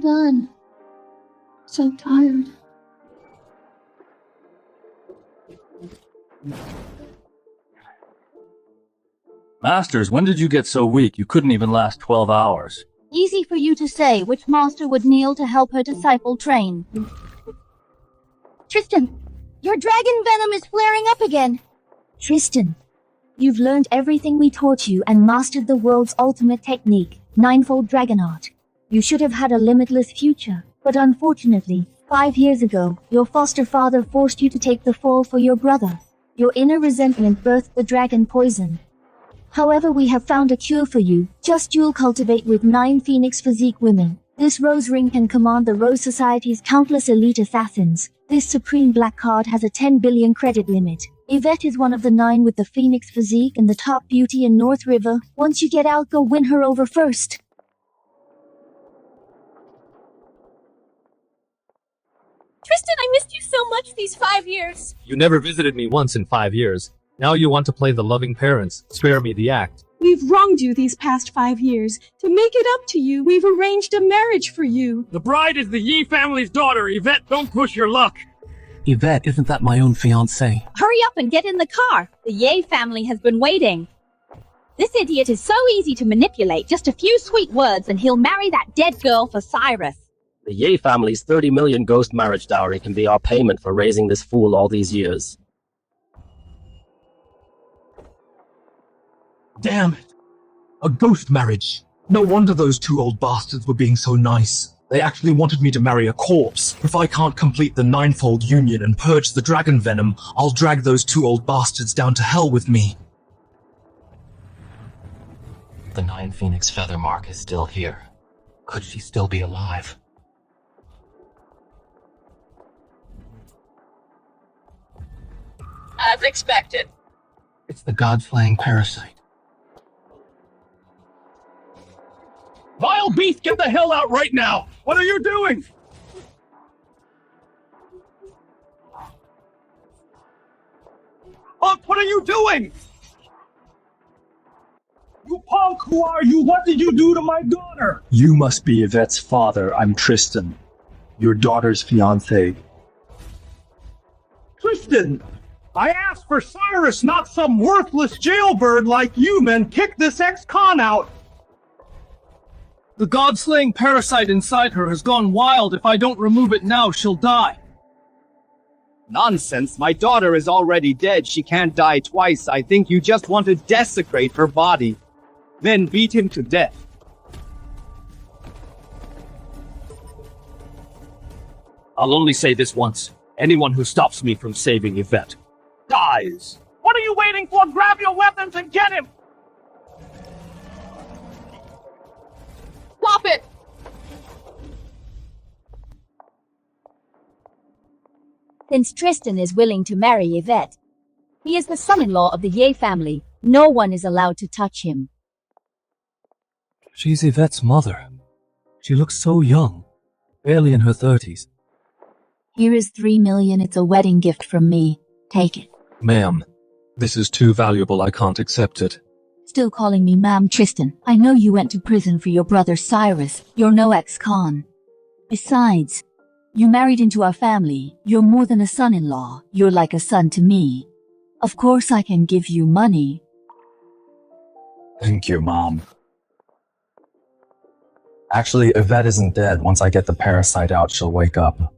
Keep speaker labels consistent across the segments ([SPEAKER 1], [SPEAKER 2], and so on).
[SPEAKER 1] done. So tired.
[SPEAKER 2] Masters, when did you get so weak you couldn't even last 12 hours?
[SPEAKER 3] Easy for you to say which master would kneel to help her disciple train. Tristan, your dragon venom is flaring up again.
[SPEAKER 4] Tristan, you've learned everything we taught you and mastered the world's ultimate technique, Ninefold Dragon Art. You should have had a limitless future, but unfortunately, 5 years ago, your foster father forced you to take the fall for your brother. Your inner resentment birthed the dragon poison. However, we have found a cure for you. Just dual cultivate with 9 Phoenix physique women. This rose ring can command the Rose Society's countless elite assassins. This supreme black card has a 10 billion credit limit. Yvette is one of the 9 with the Phoenix physique and the top beauty in North River. Once you get out, go win her over first.
[SPEAKER 3] Tristan, I missed you so much these 5 years.
[SPEAKER 5] You never visited me once in 5 years. Now you want to play the loving parents. Spare me the act.
[SPEAKER 6] We've wronged you these past 5 years. To make it up to you, we've arranged a marriage for you.
[SPEAKER 7] The bride is the Yi family's daughter. Yvette, don't push your luck.
[SPEAKER 8] Yvette, isn't that my own fiancée?
[SPEAKER 3] Hurry up and get in the car. The Ye family has been waiting. This idiot is so easy to manipulate. Just a few sweet words and he'll marry that dead girl for Cyrus.
[SPEAKER 9] The Ye family's 30 million ghost marriage dowry can be our payment for raising this fool all these years.
[SPEAKER 10] Damn it! A ghost marriage! No wonder those 2 old bastards were being so nice. They actually wanted me to marry a corpse. If I can't complete the Ninefold union and purge the Dragon Venom, I'll drag those 2 old bastards down to hell with me.
[SPEAKER 8] The 9 Phoenix feather mark is still here. Could she still be alive?
[SPEAKER 11] As expected.
[SPEAKER 8] It's the god-flaying parasite.
[SPEAKER 7] Vile beast, get the hell out right now! What are you doing? Punk, what are you doing? You punk, who are you? What did you do to my daughter?
[SPEAKER 2] You must be Yvette's father. I'm Tristan, your daughter's fiancé.
[SPEAKER 7] Tristan! I asked for Cyrus, not some worthless jailbird like you, men. Kick this ex-con out!
[SPEAKER 12] The god-slaying parasite inside her has gone wild. If I don't remove it now, she'll die.
[SPEAKER 13] Nonsense. My daughter is already dead. She can't die twice. I think you just want to desecrate her body. Then beat him to death.
[SPEAKER 5] I'll only say this once. Anyone who stops me from saving Yvette dies.
[SPEAKER 7] What are you waiting for? Grab your weapons and get him!
[SPEAKER 11] Stop it!
[SPEAKER 3] Since Tristan is willing to marry Yvette, he is the son-in-law of the Ye family. No one is allowed to touch him.
[SPEAKER 8] She's Yvette's mother. She looks so young, barely in her 30s.
[SPEAKER 4] Here is 3 million. It's a wedding gift from me. Take it.
[SPEAKER 8] Ma'am, this is too valuable. I can't accept it.
[SPEAKER 4] Still calling me ma'am, Tristan. I know you went to prison for your brother Cyrus. You're no ex-con. Besides, you married into our family. You're more than a son-in-law. You're like a son to me. Of course I can give you money.
[SPEAKER 2] Thank you, Mom. Actually, Yvette isn't dead. Once I get the parasite out, she'll wake up.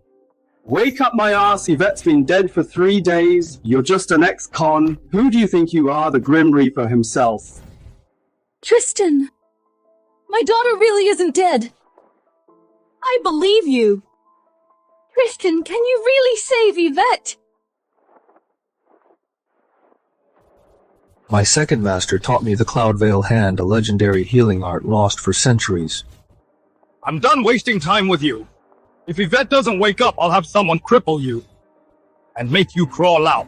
[SPEAKER 14] Wake up my ass, Yvette's been dead for 3 days. You're just an ex-con. Who do you think you are, the Grim Reaper himself?
[SPEAKER 6] Tristan! My daughter really isn't dead. I believe you. Tristan, can you really save Yvette?
[SPEAKER 8] My second master taught me the Cloud Veil Hand, a legendary healing art lost for centuries.
[SPEAKER 7] I'm done wasting time with you. If Yvette doesn't wake up, I'll have someone cripple you and make you crawl out.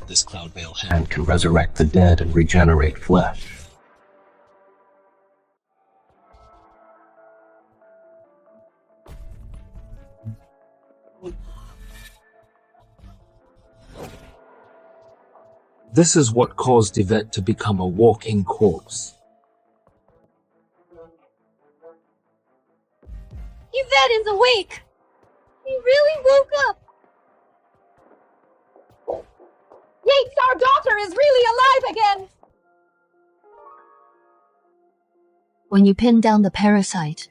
[SPEAKER 8] This Cloud Veil Hand can resurrect the dead and regenerate flesh. This is what caused Yvette to become a walking corpse.
[SPEAKER 6] Yvette is awake! He really woke up! Yates, our daughter is really alive again!
[SPEAKER 4] When you pinned down the parasite,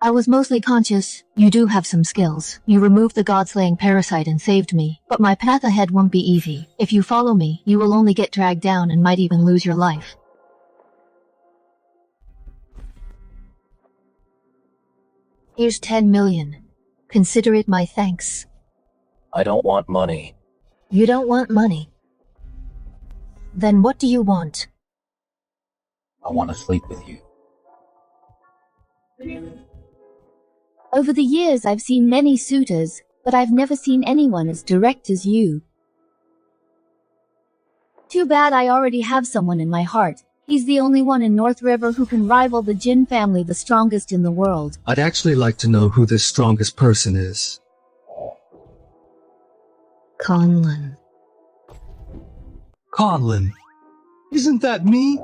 [SPEAKER 4] I was mostly conscious. You do have some skills. You removed the god-slaying parasite and saved me, but my path ahead won't be easy. If you follow me, you will only get dragged down and might even lose your life. Here's 10 million. Consider it my thanks.
[SPEAKER 8] I don't want money.
[SPEAKER 4] You don't want money? Then what do you want?
[SPEAKER 8] I want to sleep with you.
[SPEAKER 4] Over the years I've seen many suitors, but I've never seen anyone as direct as you. Too bad I already have someone in my heart. He's the only one in North River who can rival the Jin family, the strongest in the world.
[SPEAKER 8] I'd actually like to know who this strongest person is.
[SPEAKER 4] Conlon.
[SPEAKER 10] Conlon.
[SPEAKER 12] Isn't that me?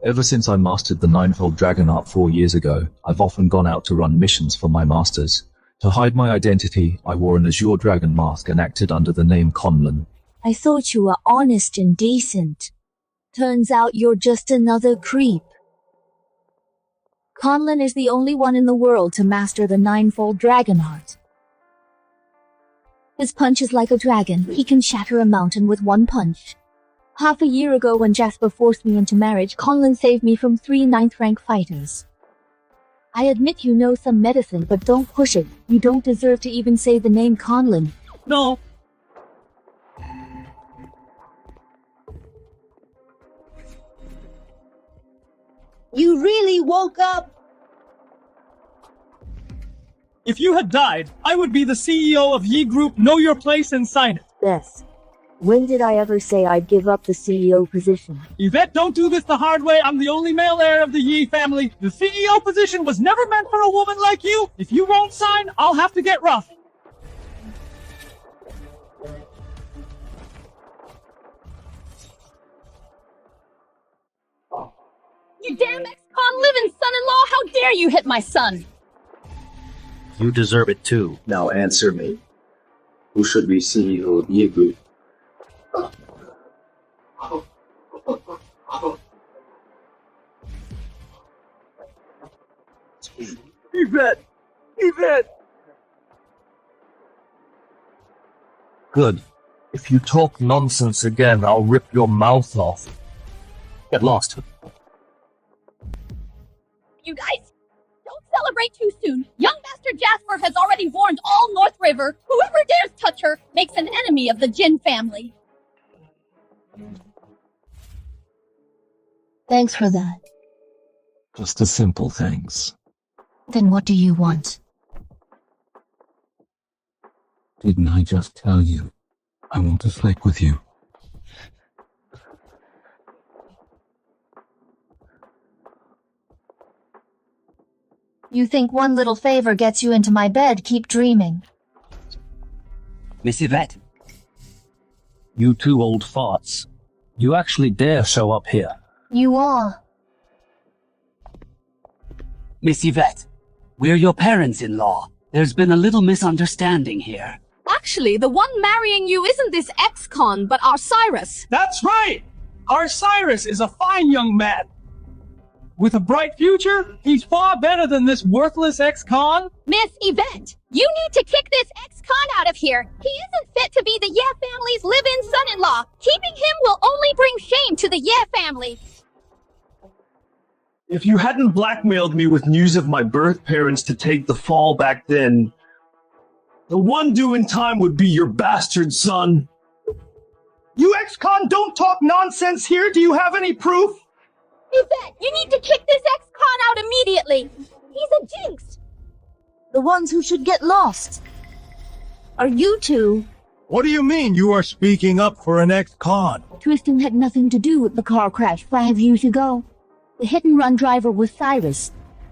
[SPEAKER 2] Ever since I mastered the Ninefold Dragon Art 4 years ago, I've often gone out to run missions for my masters. To hide my identity, I wore an azure dragon mask and acted under the name Conlon.
[SPEAKER 4] I thought you were honest and decent. Turns out you're just another creep. Conlon is the only one in the world to master the Ninefold Dragon Art. His punch is like a dragon. He can shatter a mountain with one punch. Half a year ago when Jasper forced me into marriage, Conlon saved me from 3 9th-rank fighters. I admit you know some medicine, but don't push it. You don't deserve to even say the name Conlon.
[SPEAKER 12] No.
[SPEAKER 6] You really woke up?
[SPEAKER 12] If you had died, I would be the CEO of Yi Group, know your place and sign it.
[SPEAKER 4] Bess, when did I ever say I'd give up the CEO position?
[SPEAKER 12] Yvette, don't do this the hard way. I'm the only male heir of the Yi family. The CEO position was never meant for a woman like you. If you won't sign, I'll have to get rough.
[SPEAKER 3] You damn ex-con living son-in-law! How dare you hit my son!
[SPEAKER 9] You deserve it too.
[SPEAKER 14] Now answer me. Who should be CEO of Yi Group?
[SPEAKER 12] Yvette! Yvette!
[SPEAKER 5] Good. If you talk nonsense again, I'll rip your mouth off. Get lost.
[SPEAKER 3] You guys, don't celebrate too soon. Young Master Jasper has already warned all North River. Whoever dares touch her makes an enemy of the Jin family.
[SPEAKER 4] Thanks for that.
[SPEAKER 8] Just the simple things.
[SPEAKER 4] Then what do you want?
[SPEAKER 8] Didn't I just tell you? I want to sleep with you.
[SPEAKER 4] You think one little favor gets you into my bed? Keep dreaming.
[SPEAKER 5] Miss Yvette. You two old farts. You actually dare show up here.
[SPEAKER 4] You are.
[SPEAKER 11] Miss Yvette, we're your parents-in-law. There's been a little misunderstanding here.
[SPEAKER 6] Actually, the one marrying you isn't this ex-con, but our Cyrus.
[SPEAKER 12] That's right! Our Cyrus is a fine young man. With a bright future, he's far better than this worthless ex-con.
[SPEAKER 3] Miss Yvette, you need to kick this ex-con out of here. He isn't fit to be the Ye family's live-in son-in-law. Keeping him will only bring shame to the Ye family.
[SPEAKER 7] If you hadn't blackmailed me with news of my birth parents to take the fall back then, the one due in time would be your bastard son. You ex-con don't talk nonsense here. Do you have any proof?
[SPEAKER 3] Yvette, you need to kick this ex-con out immediately. He's a jinx.
[SPEAKER 4] The ones who should get lost are you two.
[SPEAKER 7] What do you mean you are speaking up for an ex-con?
[SPEAKER 4] Tristan had nothing to do with the car crash 5 years ago. The hit-and-run driver was Cyrus,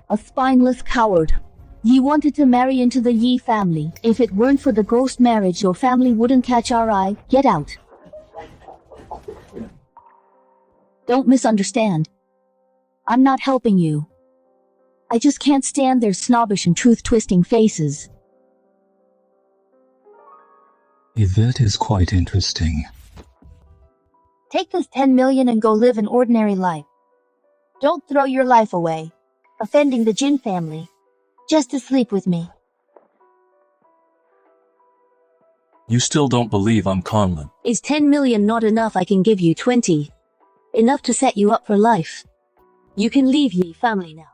[SPEAKER 4] a spineless coward. He wanted to marry into the Yi family. If it weren't for the ghost marriage, your family wouldn't catch our eye. Get out. Don't misunderstand. I'm not helping you. I just can't stand their snobbish and truth-twisting faces.
[SPEAKER 2] Yvette is quite interesting.
[SPEAKER 4] Take this 10 million and go live an ordinary life. Don't throw your life away, offending the Jin family, just to sleep with me.
[SPEAKER 2] You still don't believe I'm Conlon?
[SPEAKER 4] Is 10 million not enough? I can give you 20. Enough to set you up for life. You can leave ye family now.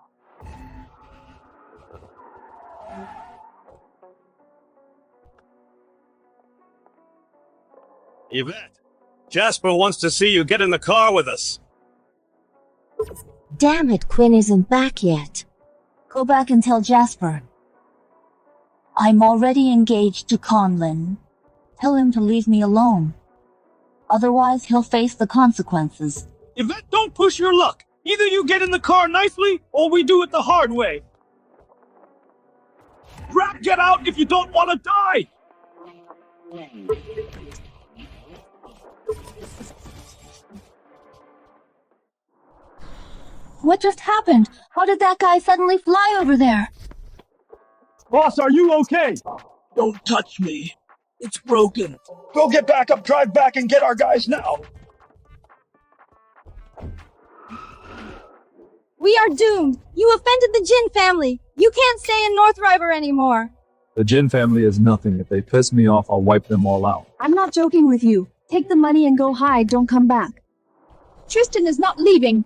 [SPEAKER 7] Yvette, Jasper wants to see you get in the car with us.
[SPEAKER 4] Damn it, Quinn isn't back yet. Go back and tell Jasper. I'm already engaged to Conlon. Tell him to leave me alone. Otherwise, he'll face the consequences.
[SPEAKER 12] Yvette, don't push your luck. Either you get in the car nicely, or we do it the hard way. Get out if you don't want to die!
[SPEAKER 4] What just happened? How did that guy suddenly fly over there?
[SPEAKER 12] Boss, are you okay? Don't touch me. It's broken.
[SPEAKER 7] Go get back up, drive back, and get our guys now.
[SPEAKER 3] We are doomed. You offended the Jin family. You can't stay in North River anymore.
[SPEAKER 2] The Jin family is nothing. If they piss me off, I'll wipe them all out.
[SPEAKER 1] I'm not joking with you. Take the money and go hide. Don't come back.
[SPEAKER 3] Tristan is not leaving.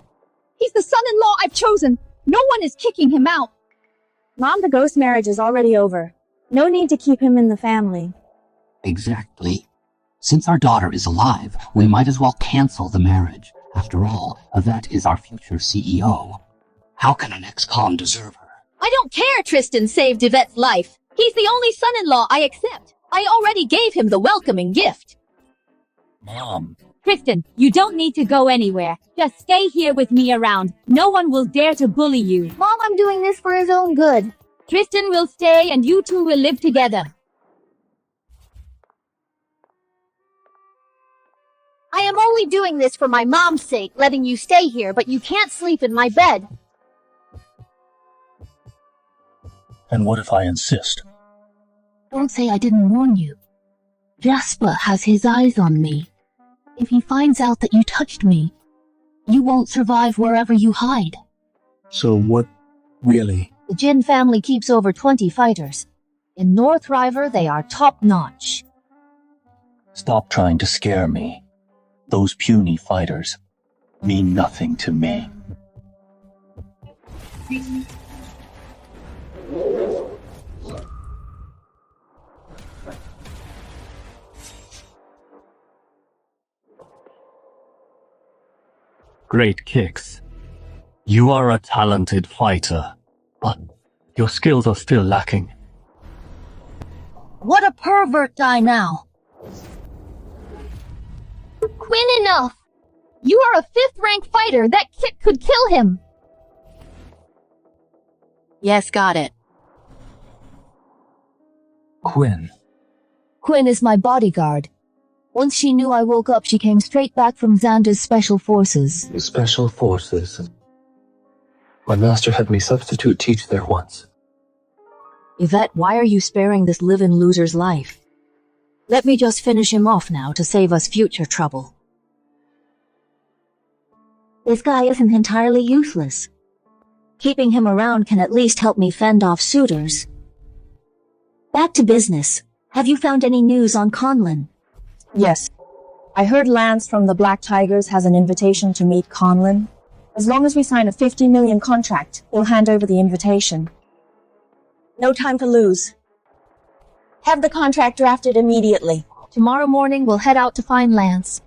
[SPEAKER 3] He's the son-in-law I've chosen. No one is kicking him out.
[SPEAKER 15] Mom, the ghost marriage is already over. No need to keep him in the family.
[SPEAKER 11] Exactly. Since our daughter is alive, we might as well cancel the marriage. After all, Yvette is our future CEO. How can an ex-con deserve her?
[SPEAKER 3] I don't care Tristan saved Yvette's life. He's the only son-in-law I accept. I already gave him the welcoming gift.
[SPEAKER 5] Mom.
[SPEAKER 3] Tristan, you don't need to go anywhere. Just stay here with me around. No one will dare to bully you.
[SPEAKER 4] Mom, I'm doing this for his own good.
[SPEAKER 3] Tristan will stay and you two will live together.
[SPEAKER 4] I am only doing this for my mom's sake, letting you stay here, but you can't sleep in my bed.
[SPEAKER 5] And what if I insist?
[SPEAKER 4] Don't say I didn't warn you. Jasper has his eyes on me. If he finds out that you touched me, you won't survive wherever you hide.
[SPEAKER 8] So what, really?
[SPEAKER 4] The Jin family keeps over 20 fighters. In North River, they are top-notch.
[SPEAKER 5] Stop trying to scare me. Those puny fighters mean nothing to me. Great kicks. You are a talented fighter, but your skills are still lacking.
[SPEAKER 4] What a pervert die now.
[SPEAKER 3] Quinn, enough! You are a 5th-rank fighter. That kick could kill him.
[SPEAKER 4] Yes, got it.
[SPEAKER 2] Quinn.
[SPEAKER 4] Quinn is my bodyguard. Once she knew I woke up, she came straight back from Xander's special forces.
[SPEAKER 8] Special forces. My master had me substitute teach there once.
[SPEAKER 4] Yvette, why are you sparing this live-in loser's life? Let me just finish him off now to save us future trouble. This guy isn't entirely useless. Keeping him around can at least help me fend off suitors. Back to business. Have you found any news on Conlon?
[SPEAKER 15] Yes. I heard Lance from the Black Tigers has an invitation to meet Conlon. As long as we sign a 50 million contract, we'll hand over the invitation. No time to lose. Have the contract drafted immediately.
[SPEAKER 4] Tomorrow morning we'll head out to find Lance.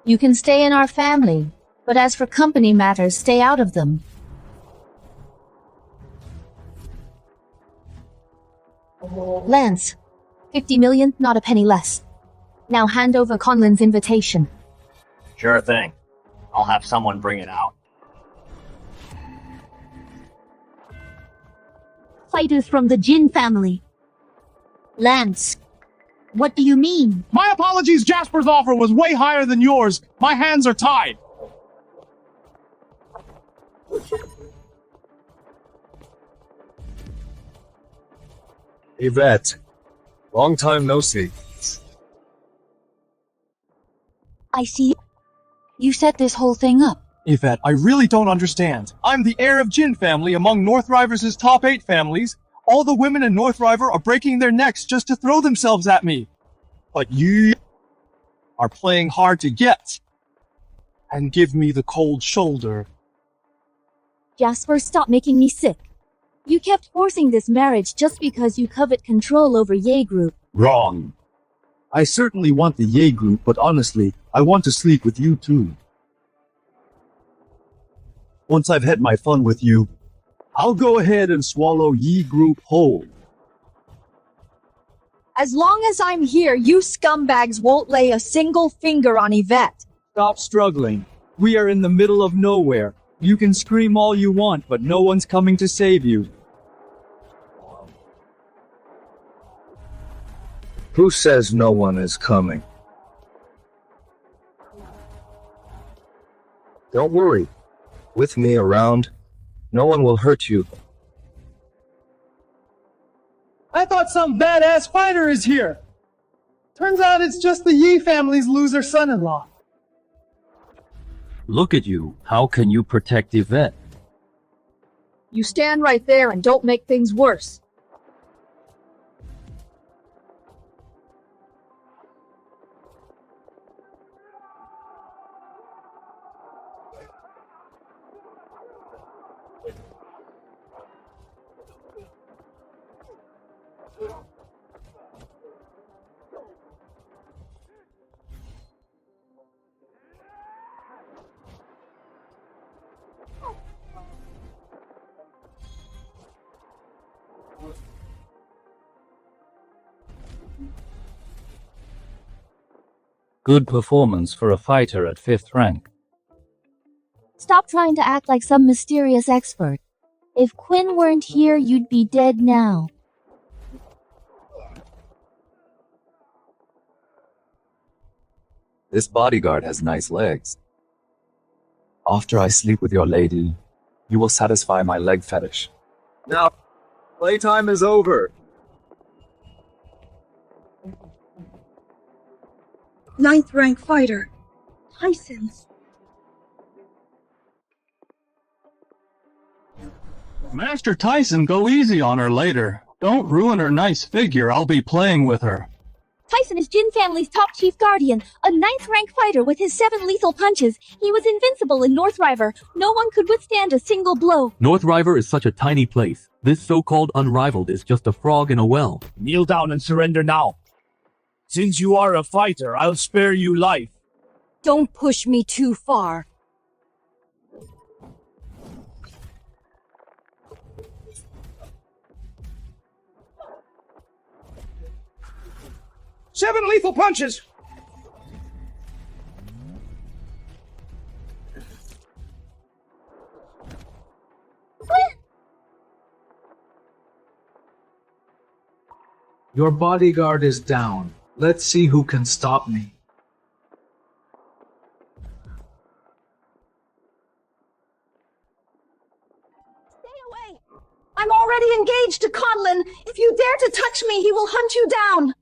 [SPEAKER 4] You can stay in our family, but as for company matters, stay out of them. Lance, 50 million, not a penny less. Now hand over Conlon's invitation.
[SPEAKER 9] Sure thing. I'll have someone bring it out.
[SPEAKER 4] Fighters from the Jin family. Lance, What do you mean?
[SPEAKER 12] My apologies, Jasper's offer was way higher than yours. My hands are tied.
[SPEAKER 8] Yvette, long time no see.
[SPEAKER 4] I see. You set this whole thing up.
[SPEAKER 12] Yvette, I really don't understand. I'm the heir of Jin family among North River's top 8 families. All the women in North River are breaking their necks just to throw themselves at me. But you are playing hard to get and give me the cold shoulder.
[SPEAKER 4] Jasper, stop making me sick. You kept forcing this marriage just because you covet control over Ye Group.
[SPEAKER 7] Wrong. I certainly want the Ye group, but honestly, I want to sleep with you too. Once I've had my fun with you, I'll go ahead and swallow Ye group whole.
[SPEAKER 6] As long as I'm here, you scumbags won't lay a single finger on Yvette.
[SPEAKER 13] Stop struggling. We are in the middle of nowhere. You can scream all you want, but no one's coming to save you.
[SPEAKER 8] Who says no one is coming? Don't worry. With me around, no one will hurt you.
[SPEAKER 12] I thought some badass fighter is here. Turns out it's just the Yi family's loser son-in-law.
[SPEAKER 5] Look at you. How can you protect Yvette?
[SPEAKER 6] You stand right there and don't make things worse.
[SPEAKER 5] Good performance for a fighter at 5th rank.
[SPEAKER 4] Stop trying to act like some mysterious expert. If Quinn weren't here, you'd be dead now.
[SPEAKER 2] This bodyguard has nice legs. After I sleep with your lady, you will satisfy my leg fetish.
[SPEAKER 14] Now, playtime is over.
[SPEAKER 6] 9th rank fighter. Tyson.
[SPEAKER 12] Master Tyson, go easy on her later. Don't ruin her nice figure. I'll be playing with her.
[SPEAKER 4] Tyson is Jin family's top chief guardian, a 9th rank fighter with his 7 lethal punches. He was invincible in North River. No one could withstand a single blow.
[SPEAKER 16] North River is such a tiny place. This so-called unrivaled is just a frog in a well.
[SPEAKER 12] Kneel down and surrender now. Since you are a fighter, I'll spare you life.
[SPEAKER 6] Don't push me too far.
[SPEAKER 12] Seven lethal punches!
[SPEAKER 8] Your bodyguard is down. Let's see who can stop me.
[SPEAKER 6] Stay away! I'm already engaged to Conlon. If you dare to touch me, he will hunt you down.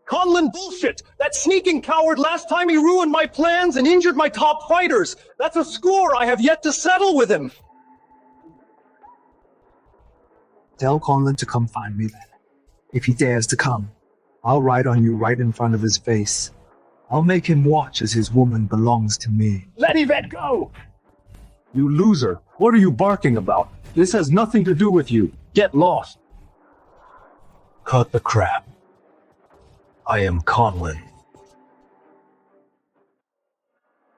[SPEAKER 7] Conlon bullshit! That sneaking coward last time he ruined my plans and injured my top fighters! That's a score I have yet to settle with him!
[SPEAKER 8] Tell Conlon to come find me then. If he dares to come, I'll ride on you right in front of his face. I'll make him watch as his woman belongs to me.
[SPEAKER 7] Let Yvette go! You loser, what are you barking about? This has nothing to do with you. Get lost.
[SPEAKER 8] Cut the crap. I am Conlon.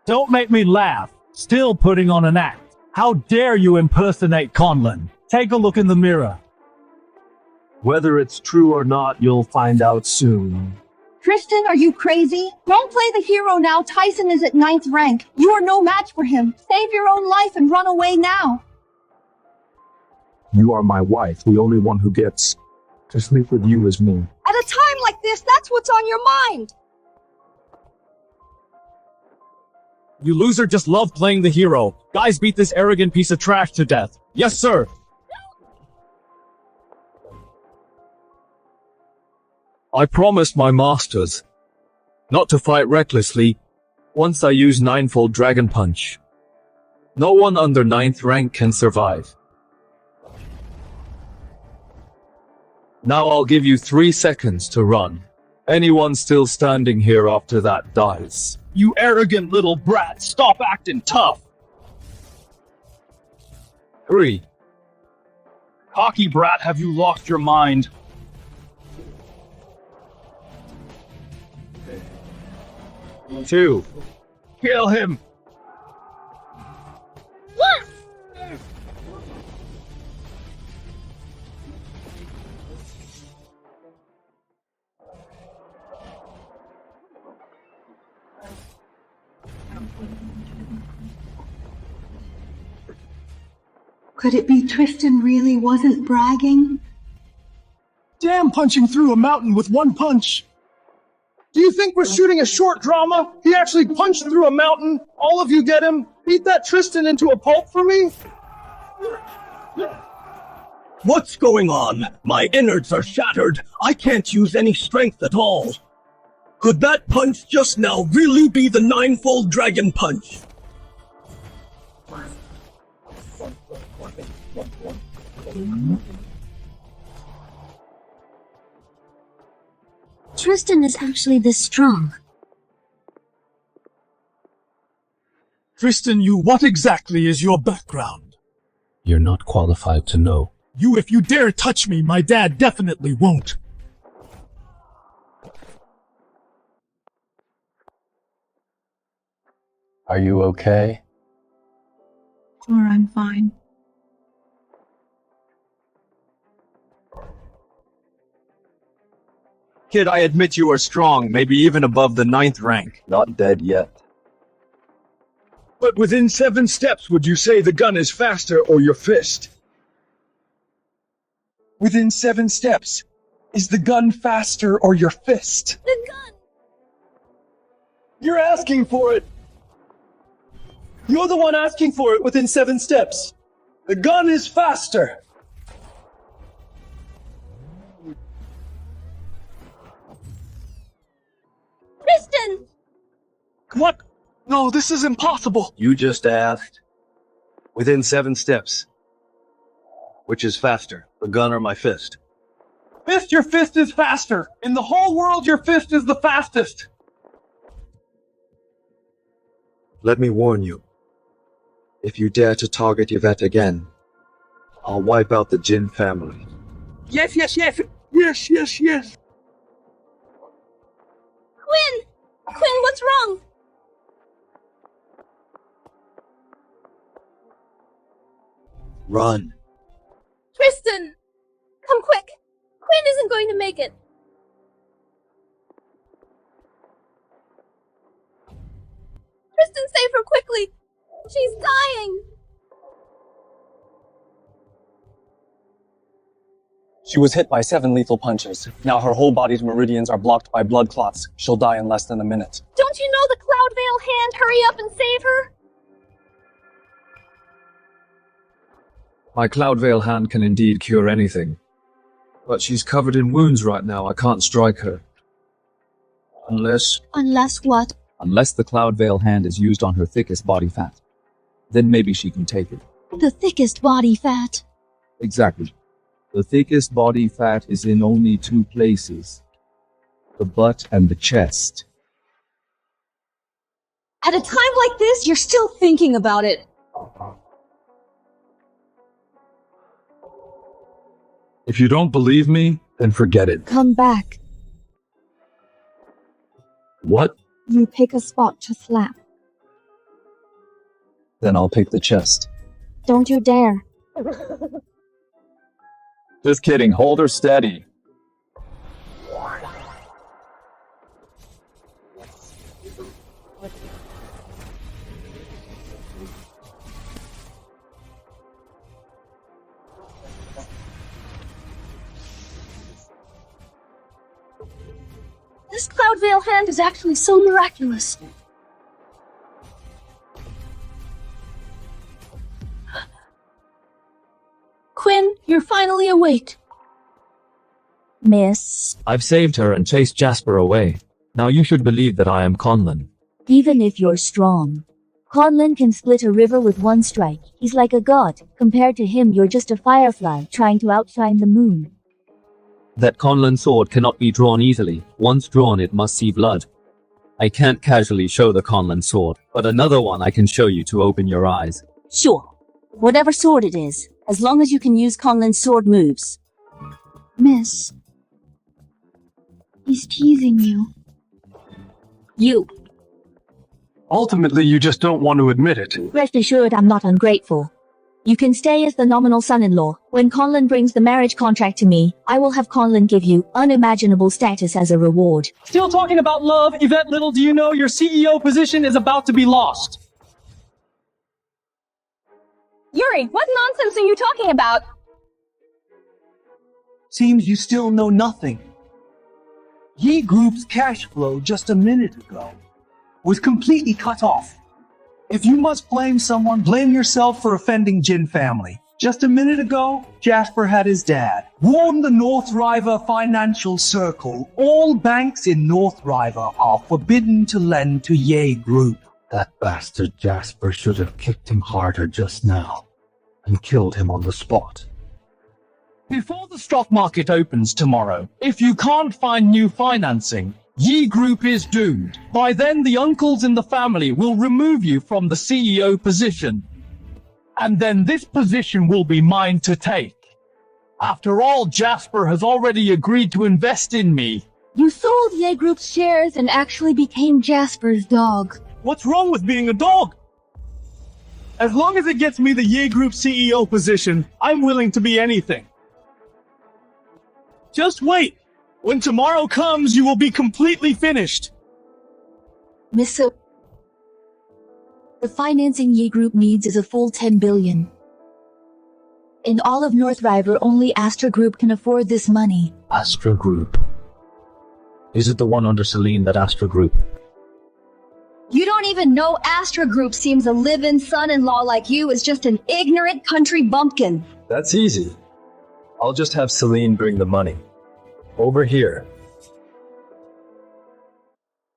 [SPEAKER 12] Don't make me laugh. Still putting on an act. How dare you impersonate Conlon? Take a look in the mirror.
[SPEAKER 7] Whether it's true or not, you'll find out soon.
[SPEAKER 1] Tristan, are you crazy? Don't play the hero now. Tyson is at 9th rank. You are no match for him. Save your own life and run away now.
[SPEAKER 2] You are my wife. The only one who gets to sleep with you is me.
[SPEAKER 1] At a time like this, that's what's on your mind.
[SPEAKER 12] You loser just love playing the hero. Guys, beat this arrogant piece of trash to death. Yes, sir. I promised my masters not to fight recklessly once I use Ninefold Dragon Punch. No one under 9th rank can survive. Now I'll give you 3 seconds to run. Anyone still standing here after that dies.
[SPEAKER 7] You arrogant little brat, stop acting tough.
[SPEAKER 12] 3.
[SPEAKER 7] Cocky brat, have you lost your mind?
[SPEAKER 12] 2.
[SPEAKER 7] Kill him.
[SPEAKER 1] What?
[SPEAKER 17] Could it be Tristan really wasn't bragging?
[SPEAKER 7] Damn, punching through a mountain with one punch. Do you think we're shooting a short drama? He actually punched through a mountain. All of you get him? Beat that Tristan into a pulp for me?
[SPEAKER 18] What's going on? My innards are shattered. I can't use any strength at all. Could that punch just now really be the Ninefold Dragon Punch?
[SPEAKER 4] Tristan is actually this strong.
[SPEAKER 12] Tristan, what exactly is your background?
[SPEAKER 2] You're not qualified to know.
[SPEAKER 12] If you dare touch me, my dad definitely won't.
[SPEAKER 2] Are you okay?
[SPEAKER 17] Or I'm fine.
[SPEAKER 13] Kid, I admit you are strong, maybe even above the 9th rank.
[SPEAKER 2] Not dead yet.
[SPEAKER 7] But within 7 steps, would you say the gun is faster or your fist? Within 7 steps, is the gun faster or your fist?
[SPEAKER 1] The gun!
[SPEAKER 7] You're asking for it! You're the one asking for it within 7 steps. The gun is faster!
[SPEAKER 1] Tristan!
[SPEAKER 7] What? No, this is impossible.
[SPEAKER 13] You just asked. Within 7 steps. Which is faster, the gun or my fist?
[SPEAKER 7] Fist, your fist is faster. In the whole world, your fist is the fastest.
[SPEAKER 13] Let me warn you. If you dare to target Yvette again, I'll wipe out the Jin family.
[SPEAKER 7] Yes, yes, yes. Yes, yes, yes.
[SPEAKER 1] Quinn! Quinn, what's wrong?
[SPEAKER 13] Run.
[SPEAKER 1] Tristan! Come quick! Quinn isn't going to make it. Tristan, save her quickly! She's dying!
[SPEAKER 12] She was hit by 7 lethal punches. Now her whole body's meridians are blocked by blood clots. She'll die in less than a minute.
[SPEAKER 1] Don't you know the Cloud Veil hand? Hurry up and save her!
[SPEAKER 2] My Cloud Veil hand can indeed cure anything. But she's covered in wounds right now. I can't strike her. Unless
[SPEAKER 4] what?
[SPEAKER 2] Unless the Cloud Veil hand is used on her thickest body fat. Then maybe she can take it.
[SPEAKER 4] The thickest body fat.
[SPEAKER 2] Exactly. The thickest body fat is in only 2 places. The butt and the chest.
[SPEAKER 6] At a time like this, you're still thinking about it.
[SPEAKER 2] If you don't believe me, then forget it.
[SPEAKER 4] Come back.
[SPEAKER 2] What?
[SPEAKER 4] You pick a spot to slap.
[SPEAKER 2] Then I'll pick the chest.
[SPEAKER 4] Don't you dare.
[SPEAKER 2] Just kidding, hold her steady.
[SPEAKER 6] This Cloud Veil hand is actually so miraculous. Quinn, you're finally awake.
[SPEAKER 15] Miss,
[SPEAKER 2] I've saved her and chased Jasper away. Now you should believe that I am Conlon.
[SPEAKER 4] Even if you're strong, Conlon can split a river with one strike. He's like a god. Compared to him, you're just a firefly trying to outshine the moon.
[SPEAKER 16] That Conlon sword cannot be drawn easily. Once drawn, it must see blood. I can't casually show the Conlon sword, but another one I can show you to open your eyes.
[SPEAKER 15] sure. Whatever sword it is, as long as you can use Conlon's sword moves.
[SPEAKER 17] Miss. He's teasing you.
[SPEAKER 15] You.
[SPEAKER 12] Ultimately, you just don't want to admit it.
[SPEAKER 4] Rest assured, I'm not ungrateful. You can stay as the nominal son-in-law. When Conlon brings the marriage contract to me, I will have Conlon give you unimaginable status as a reward.
[SPEAKER 19] Still talking about love, Yvette, little do you know your CEO position is about to be lost.
[SPEAKER 3] Yuri, what nonsense are you talking about?
[SPEAKER 8] Seems you still know nothing. Ye Group's cash flow just a minute ago was completely cut off. If you must blame someone, blame yourself for offending Jin family. Just a minute ago, Jasper had his dad warn the North River Financial Circle all banks in North River are forbidden to lend to Ye Group.
[SPEAKER 11] That bastard Jasper should have kicked him harder just now and killed him on the spot.
[SPEAKER 19] Before the stock market opens tomorrow, if you can't find new financing, Yi Group is doomed. By then, the uncles in the family will remove you from the CEO position. And then this position will be mine to take. After all, Jasper has already agreed to invest in me.
[SPEAKER 6] You sold Ye Group's shares and actually became Jasper's dog.
[SPEAKER 12] What's wrong with being a dog? As long as it gets me the Ye Group CEO position, I'm willing to be anything. Just wait. When tomorrow comes, you will be completely finished.
[SPEAKER 4] Miss, the financing Ye Group needs is a full 10 billion. In all of North River, only Astra Group can afford this money.
[SPEAKER 2] Astra Group. Is it the one under Celine, that Astra Group?
[SPEAKER 1] You don't even know Astra Group seems a live-in son-in-law like you is just an ignorant country bumpkin.
[SPEAKER 20] That's easy. I'll just have Celine bring the money. Over here.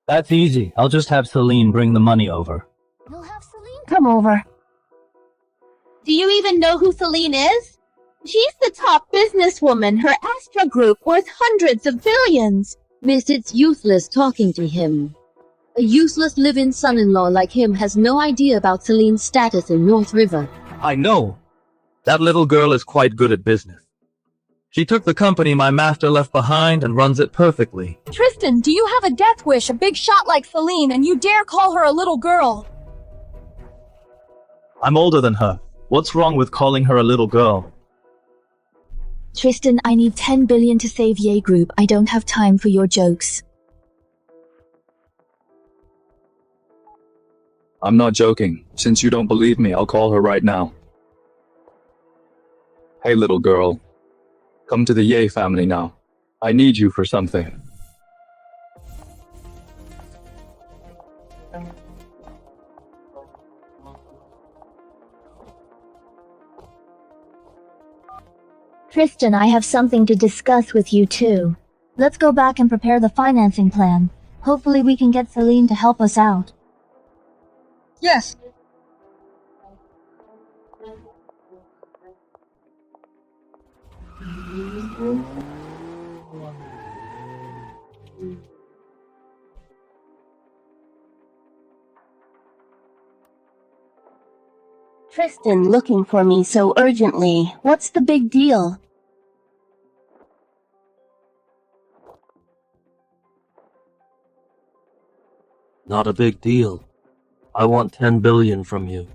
[SPEAKER 5] That's easy. I'll just have Celine bring the money over.
[SPEAKER 15] Come over.
[SPEAKER 3] Do you even know who Celine is? She's the top businesswoman, her Astra Group worth hundreds of billions.
[SPEAKER 21] Miss, it's useless talking to him. A useless live-in son-in-law like him has no idea about Celine's status in North River.
[SPEAKER 16] I know. That little girl is quite good at business. She took the company my master left behind and runs it perfectly.
[SPEAKER 6] Tristan, do you have a death wish, a big shot like Celine, and you dare call her a little girl?
[SPEAKER 20] I'm older than her. What's wrong with calling her a little girl?
[SPEAKER 4] Tristan, I need 10 billion to save Ye Group. I don't have time for your jokes.
[SPEAKER 2] I'm not joking. Since you don't believe me, I'll call her right now. Hey, little girl. Come to the Ye family now. I need you for something.
[SPEAKER 4] Tristan, I have something to discuss with you too. Let's go back and prepare the financing plan. Hopefully we can get Celine to help us out.
[SPEAKER 1] Yes.
[SPEAKER 15] Tristan looking for me so urgently. What's the big deal?
[SPEAKER 5] Not a big deal. I want 10 billion from you.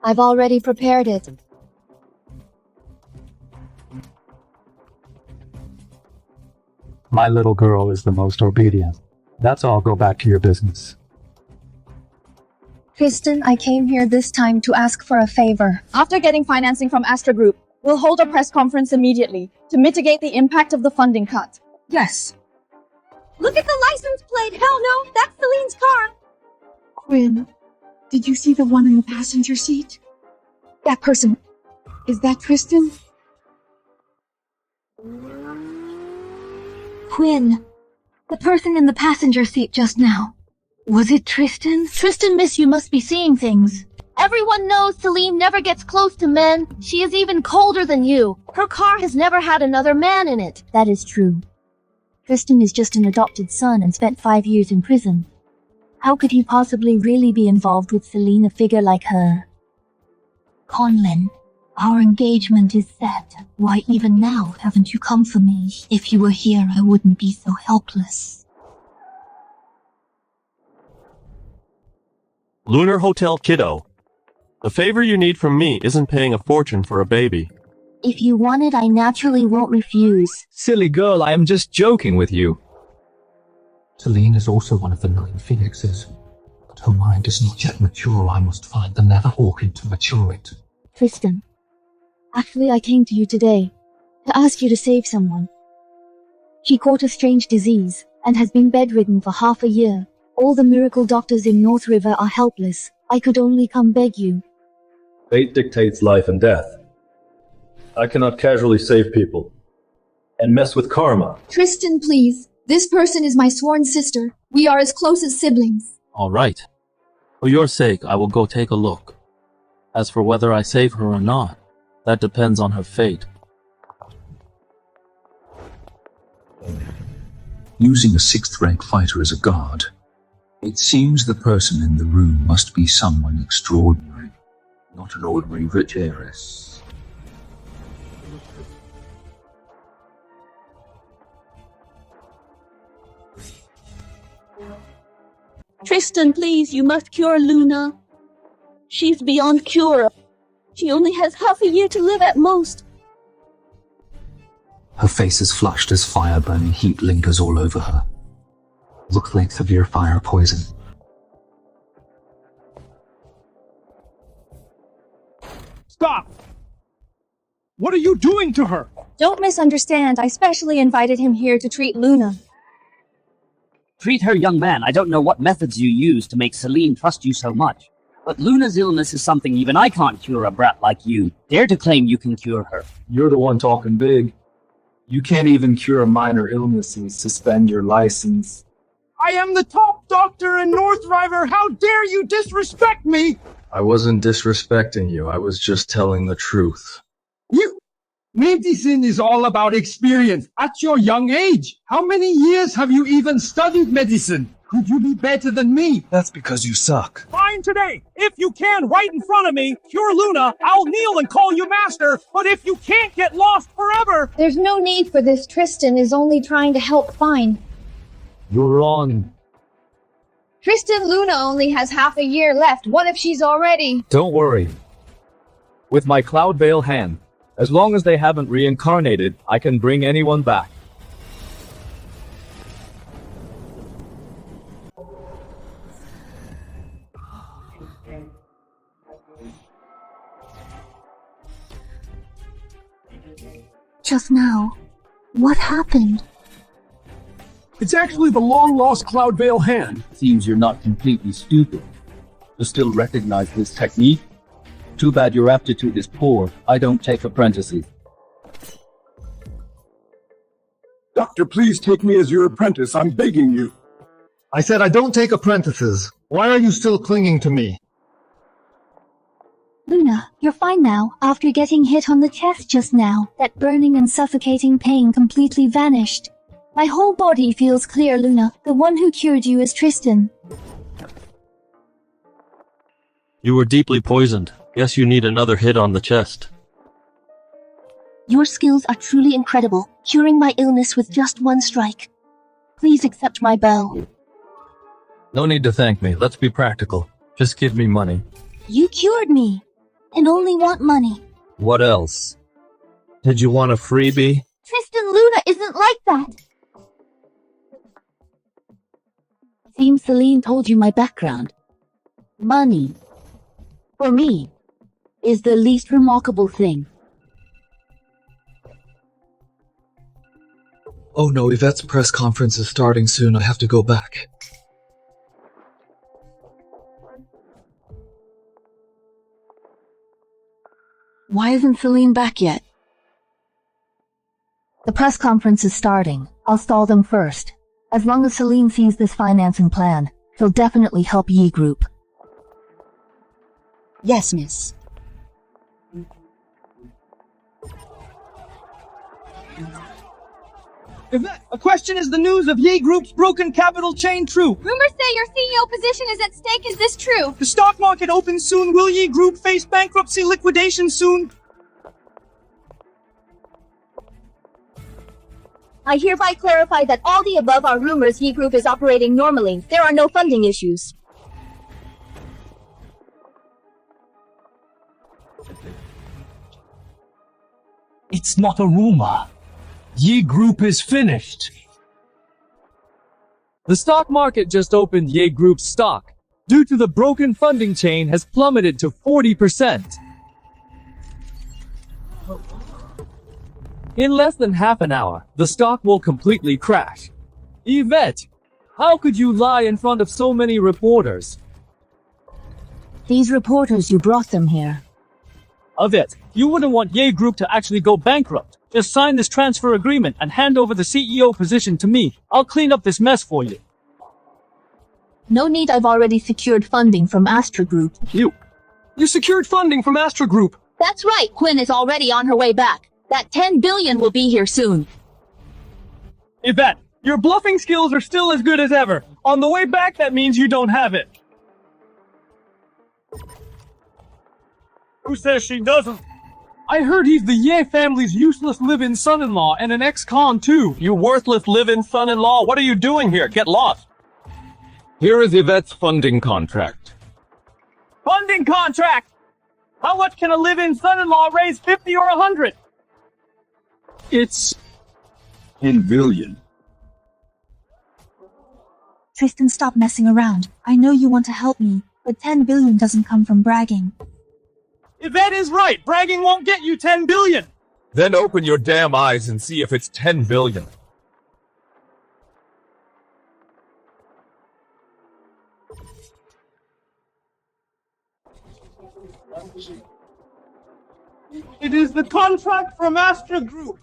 [SPEAKER 4] I've already prepared it.
[SPEAKER 10] My little girl is the most obedient. That's all. Go back to your business.
[SPEAKER 17] Tristan, I came here this time to ask for a favor.
[SPEAKER 6] After getting financing from Astra Group,
[SPEAKER 15] We'll hold a press conference immediately to mitigate the impact of the funding cut.
[SPEAKER 6] Yes.
[SPEAKER 3] Look at the license plate! Hell no, that's Celine's car!
[SPEAKER 17] Quinn, did you see the one in the passenger seat? That person. Is that Tristan?
[SPEAKER 1] Quinn, the person in the passenger seat just now. Was it Tristan?
[SPEAKER 4] Tristan, miss, you must be seeing things. Everyone knows Celine never gets close to men. She is even colder than you. Her car has never had another man in it. That is true. Tristan is just an adopted son and spent 5 years in prison. How could he possibly really be involved with Celine, a figure like her? Conlon, our engagement is set. Why, even now, haven't you come for me? If you were here, I wouldn't be so helpless.
[SPEAKER 9] Lunar Hotel Kiddo. The favor you need from me isn't paying a fortune for a baby.
[SPEAKER 4] If you want it, I naturally won't refuse.
[SPEAKER 16] Silly girl, I am just joking with you.
[SPEAKER 2] Celine is also one of the 9 phoenixes, but her mind is not yet mature. I must find the nether orchid to mature it.
[SPEAKER 4] Tristan, actually I came to you today to ask you to save someone. She caught a strange disease and has been bedridden for half a year. All the miracle doctors in North River are helpless. I could only come beg you.
[SPEAKER 20] Fate dictates life and death. I cannot casually save people and mess with karma.
[SPEAKER 1] Tristan, please. This person is my sworn sister. We are as close as siblings.
[SPEAKER 16] Alright. For your sake, I will go take a look. As for whether I save her or not, that depends on her fate.
[SPEAKER 2] Using a 6th rank fighter as a guard, it seems the person in the room must be someone extraordinary, not an ordinary rich heiress.
[SPEAKER 6] Tristan, please, you must cure Luna. She's beyond cure. She only has half a year to live at most.
[SPEAKER 2] Her face is flushed as fire-burning heat lingers all over her. Looks like severe fire poison.
[SPEAKER 12] Stop! What are you doing to her?
[SPEAKER 15] Don't misunderstand. I specially invited him here to treat Luna.
[SPEAKER 11] Treat her, young man. I don't know what methods you use to make Celine trust you so much. But Luna's illness is something even I can't cure a brat like you. Dare to claim you can cure her.
[SPEAKER 20] You're the one talking big. You can't even cure a minor illness and suspend your license.
[SPEAKER 12] I am the top doctor in North River. How dare you disrespect me?
[SPEAKER 20] I wasn't disrespecting you. I was just telling the truth.
[SPEAKER 12] Medicine is all about experience. At your young age, how many years have you even studied medicine? Could you be better than me?
[SPEAKER 20] That's because you suck.
[SPEAKER 12] Fine today. If you can, right in front of me, cure Luna, I'll kneel and call you master. But if you can't, get lost forever.
[SPEAKER 1] There's no need for this. Tristan is only trying to help Fine.
[SPEAKER 16] You're wrong.
[SPEAKER 1] Tristan, Luna only has half a year left. What if she's already...
[SPEAKER 16] Don't worry. With my Cloud Veil hand, as long as they haven't reincarnated, I can bring anyone back.
[SPEAKER 4] Just now, what happened?
[SPEAKER 18] It's actually the long-lost Cloud Veil hand.
[SPEAKER 5] Seems you're not completely stupid. You still recognize this technique? Too bad your aptitude is poor. I don't take apprentices.
[SPEAKER 18] Doctor, please take me as your apprentice. I'm begging you.
[SPEAKER 7] I said I don't take apprentices. Why are you still clinging to me?
[SPEAKER 4] Luna, you're fine now. After getting hit on the chest just now, that burning and suffocating pain completely vanished. My whole body feels clear, Luna. The one who cured you is Tristan.
[SPEAKER 9] You were deeply poisoned. Guess you need another hit on the chest.
[SPEAKER 4] Your skills are truly incredible, curing my illness with just one strike. Please accept my bow.
[SPEAKER 16] No need to thank me. Let's be practical. Just give me money.
[SPEAKER 4] You cured me, and only want money.
[SPEAKER 9] What else? Did you want a freebie?
[SPEAKER 4] Tristan, Luna isn't like that. Seems Celine told you my background. Money, for me, is the least remarkable thing.
[SPEAKER 10] Oh no, Yvette's press conference is starting soon. I have to go back.
[SPEAKER 6] Why isn't Celine back yet?
[SPEAKER 4] The press conference is starting. I'll stall them first. As long as Celine sees this financing plan, he'll definitely help Yi Group.
[SPEAKER 15] Yes, miss.
[SPEAKER 13] Yvette, a question: is the news of Ye Group's broken capital chain true?
[SPEAKER 3] Rumors say your CEO position is at stake. Is this true?
[SPEAKER 13] The stock market opens soon. Will Ye Group face bankruptcy liquidation soon?
[SPEAKER 1] I hereby clarify that all the above are rumors. Yi Group is operating normally. There are no funding issues.
[SPEAKER 19] It's not a rumor. Ye Group is finished. The stock market just opened. Ye Group's stock, due to the broken funding chain, has plummeted to 40%. In less than half an hour, the stock will completely crash. Yvette, how could you lie in front of so many reporters?
[SPEAKER 4] These reporters, you brought them here.
[SPEAKER 19] Yvette, you wouldn't want Ye Group to actually go bankrupt. Just sign this transfer agreement and hand over the CEO position to me. I'll clean up this mess for you.
[SPEAKER 4] No need, I've already secured funding from Astra Group.
[SPEAKER 12] You secured funding from Astra Group.
[SPEAKER 1] That's right, Quinn is already on her way back. That 10 billion will be here soon.
[SPEAKER 12] Yvette, your bluffing skills are still as good as ever. On the way back, that means you don't have it.
[SPEAKER 19] Who says she doesn't? I heard he's the Ye family's useless live-in son-in-law and an ex-con too.
[SPEAKER 9] You worthless live-in son-in-law, what are you doing here? Get lost.
[SPEAKER 16] Here is Yvette's funding contract.
[SPEAKER 12] Funding contract! How much can a live-in son-in-law raise, 50 or 100?
[SPEAKER 19] It's 10 billion.
[SPEAKER 17] Tristan, stop messing around. I know you want to help me, but 10 billion doesn't come from bragging.
[SPEAKER 12] Yvette is right. Bragging won't get you 10 billion.
[SPEAKER 16] Then open your damn eyes and see if it's 10 billion.
[SPEAKER 12] It is the contract from Astra Group.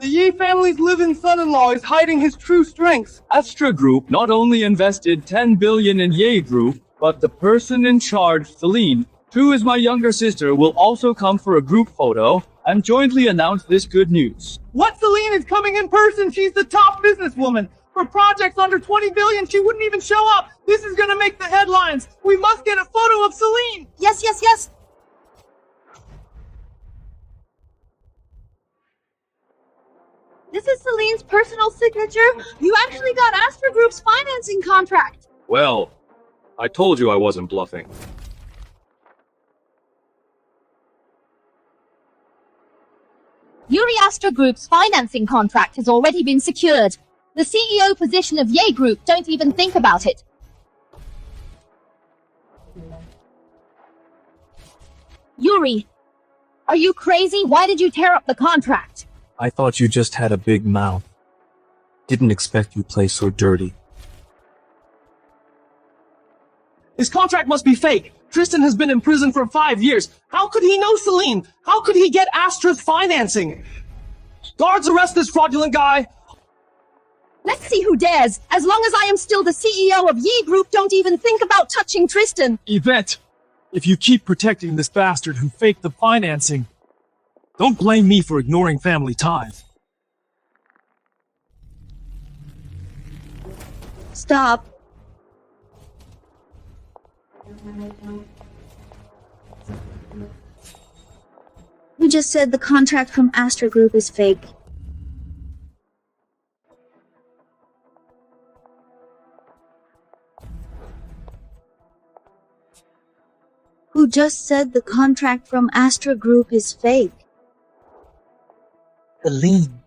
[SPEAKER 12] The Yi family's live-in son-in-law is hiding his true strengths.
[SPEAKER 19] Astra Group not only invested 10 billion in Ye Group, but the person in charge, Celine, who is my younger sister, will also come for a group photo and jointly announce this good news.
[SPEAKER 12] What? Celine is coming in person. She's the top businesswoman. For projects under 20 billion, she wouldn't even show up. This is gonna make the headlines. We must get a photo of Celine.
[SPEAKER 1] Yes, yes, yes. This is Celine's personal signature. You actually got Astra Group's financing contract.
[SPEAKER 16] Well, I told you I wasn't bluffing.
[SPEAKER 1] Yuri Astra Group's financing contract has already been secured. The CEO position of Ye Group, don't even think about it. Yuri, are you crazy? Why did you tear up the contract?
[SPEAKER 10] I thought you just had a big mouth. Didn't expect you play so dirty.
[SPEAKER 12] His contract must be fake. Tristan has been in prison for 5 years. How could he know Celine? How could he get Astra's financing? Guards, arrest this fraudulent guy.
[SPEAKER 1] Let's see who dares. As long as I am still the CEO of Yi Group, don't even think about touching Tristan.
[SPEAKER 12] Yvette, if you keep protecting this bastard who faked the financing, don't blame me for ignoring family ties.
[SPEAKER 1] Stop. You just said the contract from Astra Group is fake. Who just said the contract from Astra Group is fake?
[SPEAKER 8] Celine,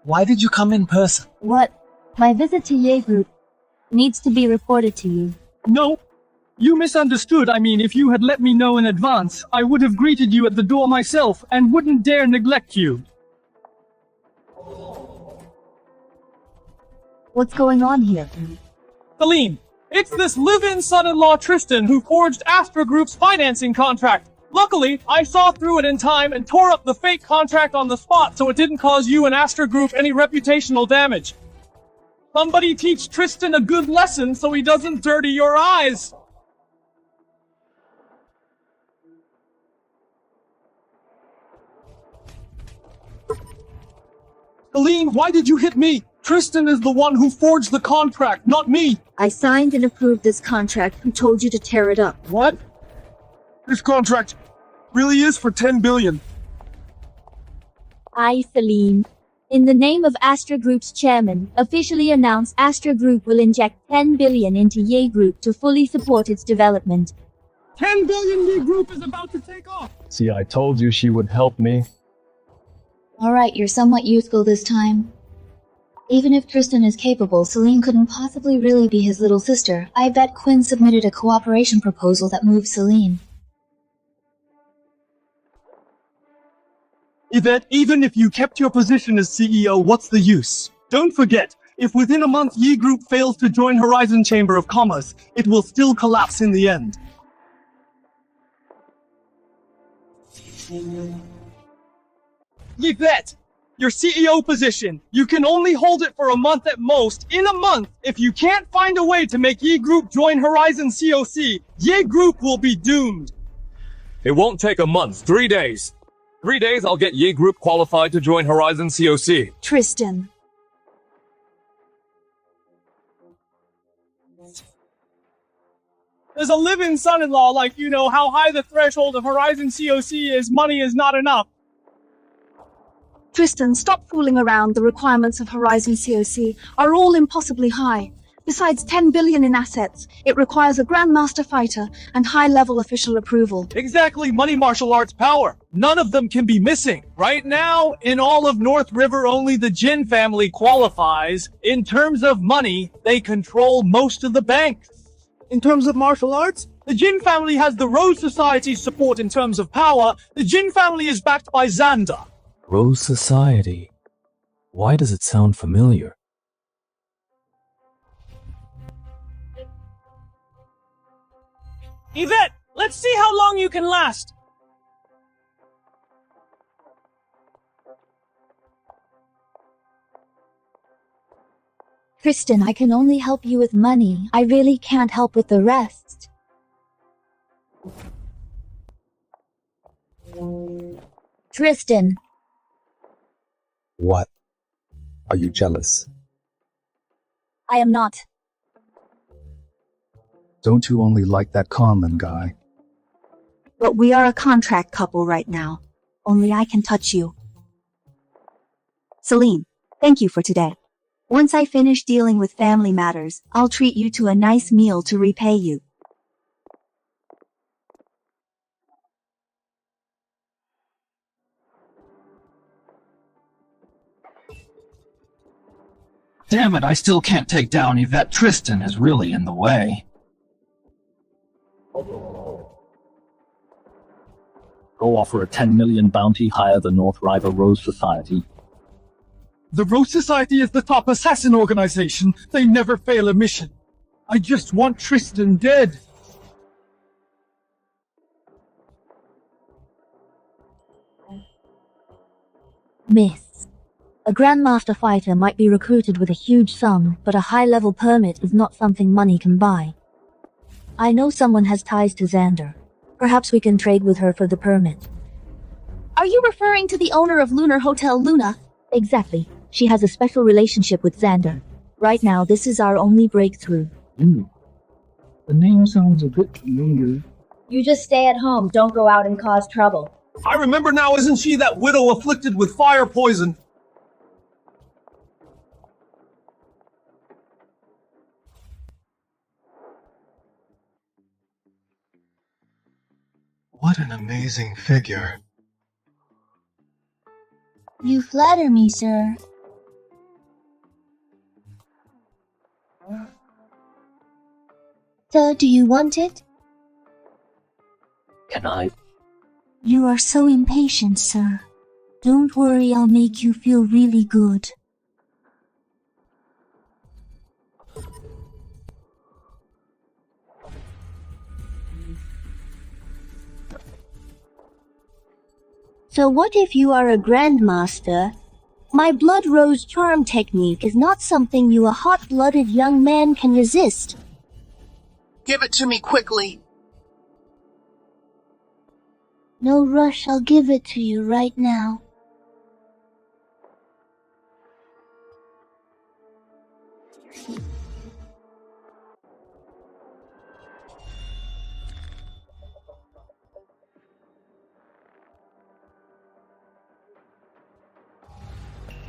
[SPEAKER 8] why did you come in person?
[SPEAKER 4] What? My visit to Ye Group needs to be reported to you.
[SPEAKER 12] No, you misunderstood. I mean, if you had let me know in advance, I would have greeted you at the door myself and wouldn't dare neglect you.
[SPEAKER 4] What's going on here?
[SPEAKER 12] Celine, it's this live-in son-in-law Tristan who forged Astra Group's financing contract. Luckily, I saw through it in time and tore up the fake contract on the spot so it didn't cause you and Astra Group any reputational damage. Somebody teach Tristan a good lesson so he doesn't dirty your eyes. Celine, why did you hit me? Tristan is the one who forged the contract, not me.
[SPEAKER 4] I signed and approved this contract. Who told you to tear it up?
[SPEAKER 12] What? This contract really is for 10 billion.
[SPEAKER 4] I, Celine, in the name of Astra Group's chairman, officially announce Astra Group will inject 10 billion into Ye Group to fully support its development.
[SPEAKER 12] 10 billion Ye Group is about to take off.
[SPEAKER 20] See, I told you she would help me.
[SPEAKER 1] Alright, you're somewhat useful this time. Even if Tristan is capable, Celine couldn't possibly really be his little sister. I bet Quinn submitted a cooperation proposal that moved Celine.
[SPEAKER 12] Yvette, even if you kept your position as CEO, what's the use? Don't forget, if within a month Ye Group fails to join Horizon Chamber of Commerce, it will still collapse in the end. Yvette, your CEO position, you can only hold it for a month at most. In a month, if you can't find a way to make Ye Group join Horizon COC, Ye Group will be doomed.
[SPEAKER 14] It won't take a month, 3 days. 3 days I'll get Ye Group qualified to join Horizon COC.
[SPEAKER 6] Tristan.
[SPEAKER 12] As a live-in son-in-law like you know how high the threshold of Horizon COC is, money is not enough.
[SPEAKER 6] Tristan, stop fooling around. The requirements of Horizon COC are all impossibly high. Besides 10 billion in assets, it requires a Grandmaster fighter and high-level official approval.
[SPEAKER 12] Exactly, money martial arts power. None of them can be missing. Right now, in all of North River, only the Jin family qualifies. In terms of money, they control most of the banks. In terms of martial arts, the Jin family has the Rose Society's support. In terms of power, the Jin family is backed by Xander.
[SPEAKER 2] Rose Society. Why does it sound familiar?
[SPEAKER 12] Yvette, let's see how long you can last.
[SPEAKER 4] Tristan, I can only help you with money. I really can't help with the rest. Tristan.
[SPEAKER 22] What? Are you jealous?
[SPEAKER 4] I am not.
[SPEAKER 8] Don't you only like that Conlon guy?
[SPEAKER 6] But we are a contract couple right now. Only I can touch you. Celine, thank you for today. Once I finish dealing with family matters, I'll treat you to a nice meal to repay you.
[SPEAKER 5] Damn it, I still can't take down Yvette. Tristan is really in the way.
[SPEAKER 10] Go offer a 10 million bounty, hire the North River Rose Society.
[SPEAKER 12] The Rose Society is the top assassin organization. They never fail a mission. I just want Tristan dead.
[SPEAKER 4] Miss. A Grandmaster fighter might be recruited with a huge sum, but a high-level permit is not something money can buy. I know someone has ties to Xander. Perhaps we can trade with her for the permit.
[SPEAKER 6] Are you referring to the owner of Lunar Hotel Luna?
[SPEAKER 4] Exactly. She has a special relationship with Xander. Right now, this is our only breakthrough.
[SPEAKER 8] The name sounds a bit familiar.
[SPEAKER 1] You just stay at home, don't go out and cause trouble.
[SPEAKER 7] I remember now, isn't she that widow afflicted with fire poison?
[SPEAKER 12] What an amazing figure.
[SPEAKER 1] You flatter me, sir. So, do you want it?
[SPEAKER 10] Can I?
[SPEAKER 4] You are so impatient, sir. Don't worry, I'll make you feel really good. So what if you are a grandmaster? My blood rose charm technique is not something you a hot-blooded young man can resist.
[SPEAKER 11] Give it to me quickly.
[SPEAKER 4] No rush, I'll give it to you right now.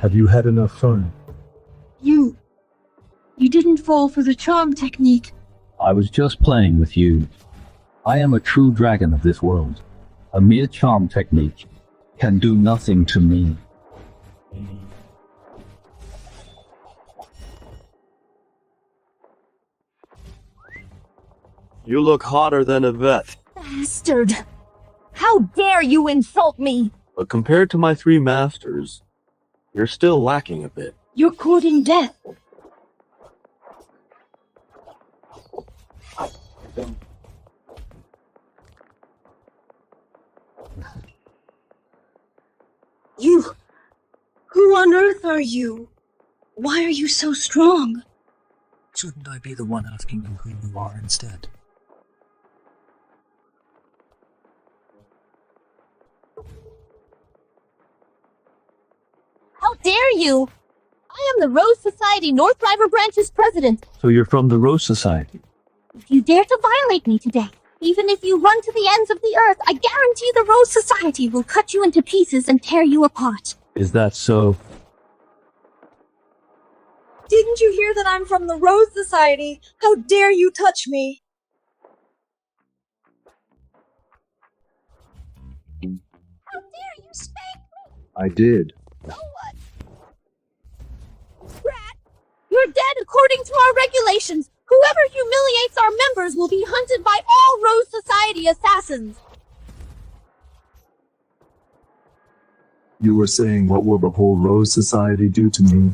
[SPEAKER 20] Have you had enough fun?
[SPEAKER 6] You didn't fall for the charm technique.
[SPEAKER 5] I was just playing with you. I am a true dragon of this world. A mere charm technique can do nothing to me.
[SPEAKER 9] You look hotter than Yvette.
[SPEAKER 15] Bastard! How dare you insult me!
[SPEAKER 9] But compared to my 3 masters, you're still lacking a bit.
[SPEAKER 6] You're courting death. Who on earth are you? Why are you so strong?
[SPEAKER 2] Shouldn't I be the one asking you who you are instead?
[SPEAKER 3] How dare you! I am the Rose Society North River Branch's president.
[SPEAKER 5] So you're from the Rose Society?
[SPEAKER 3] If you dare to violate me today, even if you run to the ends of the earth, I guarantee the Rose Society will cut you into pieces and tear you apart.
[SPEAKER 5] Is that so?
[SPEAKER 15] Didn't you hear that I'm from the Rose Society? How dare you touch me?
[SPEAKER 3] How dare you spank me?
[SPEAKER 20] I did.
[SPEAKER 3] So what? Rat, you're dead according to our regulations. Whoever humiliates our members will be hunted by all Rose Society assassins.
[SPEAKER 20] You were saying what will the whole Rose Society do to me?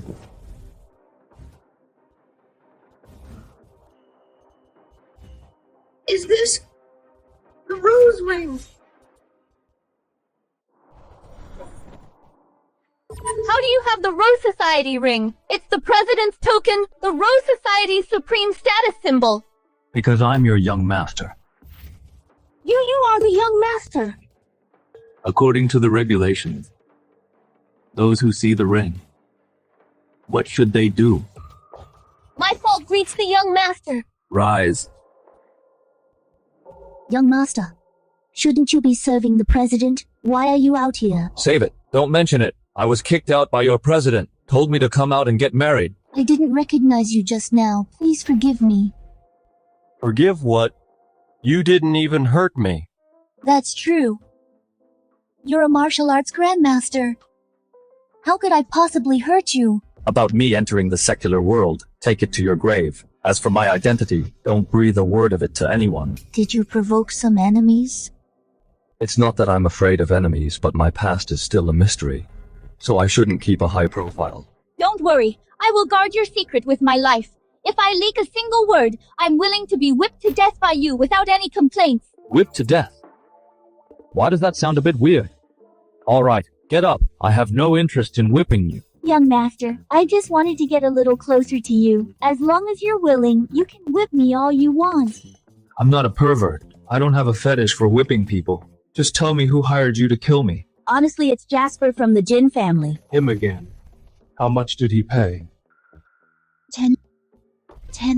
[SPEAKER 6] Is this the rose ring?
[SPEAKER 3] How do you have the Rose Society ring? It's the president's token, the Rose Society's supreme status symbol.
[SPEAKER 5] Because I'm your young master.
[SPEAKER 3] You are the young master.
[SPEAKER 2] According to the regulations, those who see the ring, what should they do?
[SPEAKER 3] My fault greets the young master.
[SPEAKER 2] Rise.
[SPEAKER 4] Young master, shouldn't you be serving the president? Why are you out here?
[SPEAKER 14] Save it. Don't mention it. I was kicked out by your president. Told me to come out and get married.
[SPEAKER 4] I didn't recognize you just now. Please forgive me.
[SPEAKER 9] Forgive what? You didn't even hurt me.
[SPEAKER 4] That's true. You're a martial arts grandmaster. How could I possibly hurt you?
[SPEAKER 2] About me entering the secular world, take it to your grave. As for my identity, don't breathe a word of it to anyone.
[SPEAKER 4] Did you provoke some enemies?
[SPEAKER 2] It's not that I'm afraid of enemies, but my past is still a mystery. So I shouldn't keep a high profile.
[SPEAKER 3] Don't worry. I will guard your secret with my life. If I leak a single word, I'm willing to be whipped to death by you without any complaints.
[SPEAKER 14] Whipped to death? Why does that sound a bit weird? Alright, get up. I have no interest in whipping you.
[SPEAKER 4] Young master, I just wanted to get a little closer to you. As long as you're willing, you can whip me all you want.
[SPEAKER 10] I'm not a pervert. I don't have a fetish for whipping people. Just tell me who hired you to kill me.
[SPEAKER 4] Honestly, it's Jasper from the Jin family.
[SPEAKER 20] Him again. How much did he pay?
[SPEAKER 1] 10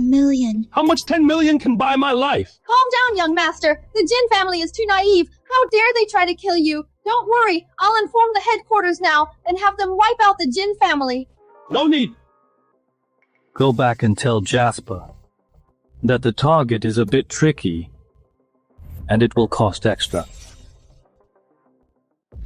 [SPEAKER 1] million.
[SPEAKER 18] How much 10 million can buy my life?
[SPEAKER 6] Calm down, young master. The Jin family is too naive. How dare they try to kill you? Don't worry. I'll inform the headquarters now and have them wipe out the Jin family.
[SPEAKER 18] No need.
[SPEAKER 5] Go back and tell Jasper that the target is a bit tricky and it will cost extra.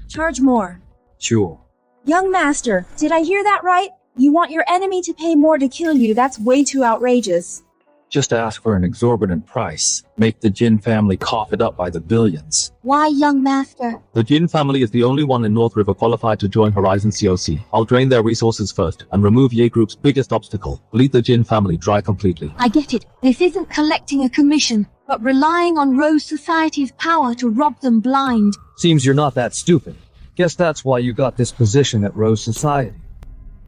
[SPEAKER 15] Charge more.
[SPEAKER 5] Sure.
[SPEAKER 15] Young master, did I hear that right? You want your enemy to pay more to kill you? That's way too outrageous.
[SPEAKER 2] Just ask for an exorbitant price. Make the Jin family cough it up by the billions.
[SPEAKER 4] Why, young master?
[SPEAKER 2] The Jin family is the only one in North River qualified to join Horizon COC. I'll drain their resources first and remove Ye Group's biggest obstacle. Bleed the Jin family dry completely.
[SPEAKER 6] I get it. This isn't collecting a commission, but relying on Rose Society's power to rob them blind.
[SPEAKER 14] Seems you're not that stupid.
[SPEAKER 19] Guess that's why you got this position at Rose Society.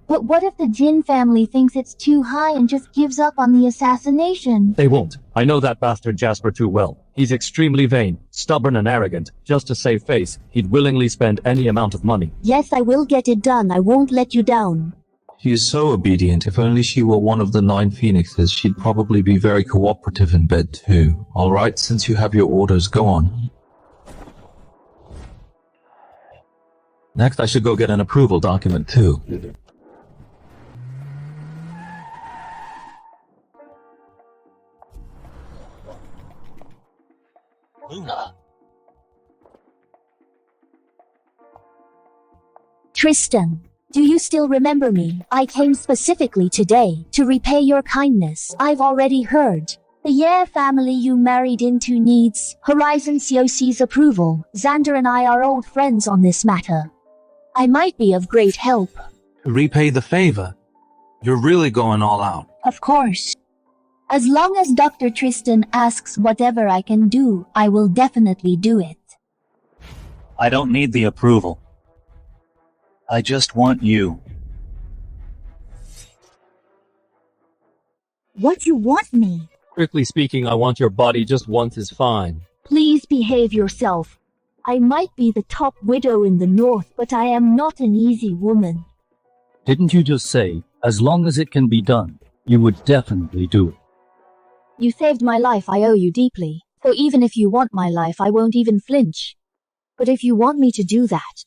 [SPEAKER 4] But what if the Jin family thinks it's too high and just gives up on the assassination?
[SPEAKER 14] They won't. I know that bastard Jasper too well. He's extremely vain, stubborn and arrogant. Just to save face, he'd willingly spend any amount of money.
[SPEAKER 4] Yes, I will get it done. I won't let you down.
[SPEAKER 2] She is so obedient. If only she were one of the 9 phoenixes, she'd probably be very cooperative in bed too. Alright, since you have your orders, go on. Next, I should go get an approval document too.
[SPEAKER 14] Luna.
[SPEAKER 4] Tristan, do you still remember me? I came specifically today to repay your kindness. I've already heard. The Yare family you married into needs Horizon COC's approval. Xander and I are old friends on this matter. I might be of great help.
[SPEAKER 2] To repay the favor? You're really going all out.
[SPEAKER 4] Of course. As long as Dr. Tristan asks whatever I can do, I will definitely do it.
[SPEAKER 13] I don't need the approval. I just want you.
[SPEAKER 4] What you want me?
[SPEAKER 14] Strictly speaking, I want your body just once is fine.
[SPEAKER 4] Please behave yourself. I might be the top widow in the north, but I am not an easy woman.
[SPEAKER 5] Didn't you just say, as long as it can be done, you would definitely do it?
[SPEAKER 1] You saved my life, I owe you deeply. So even if you want my life, I won't even flinch. But if you want me to do that,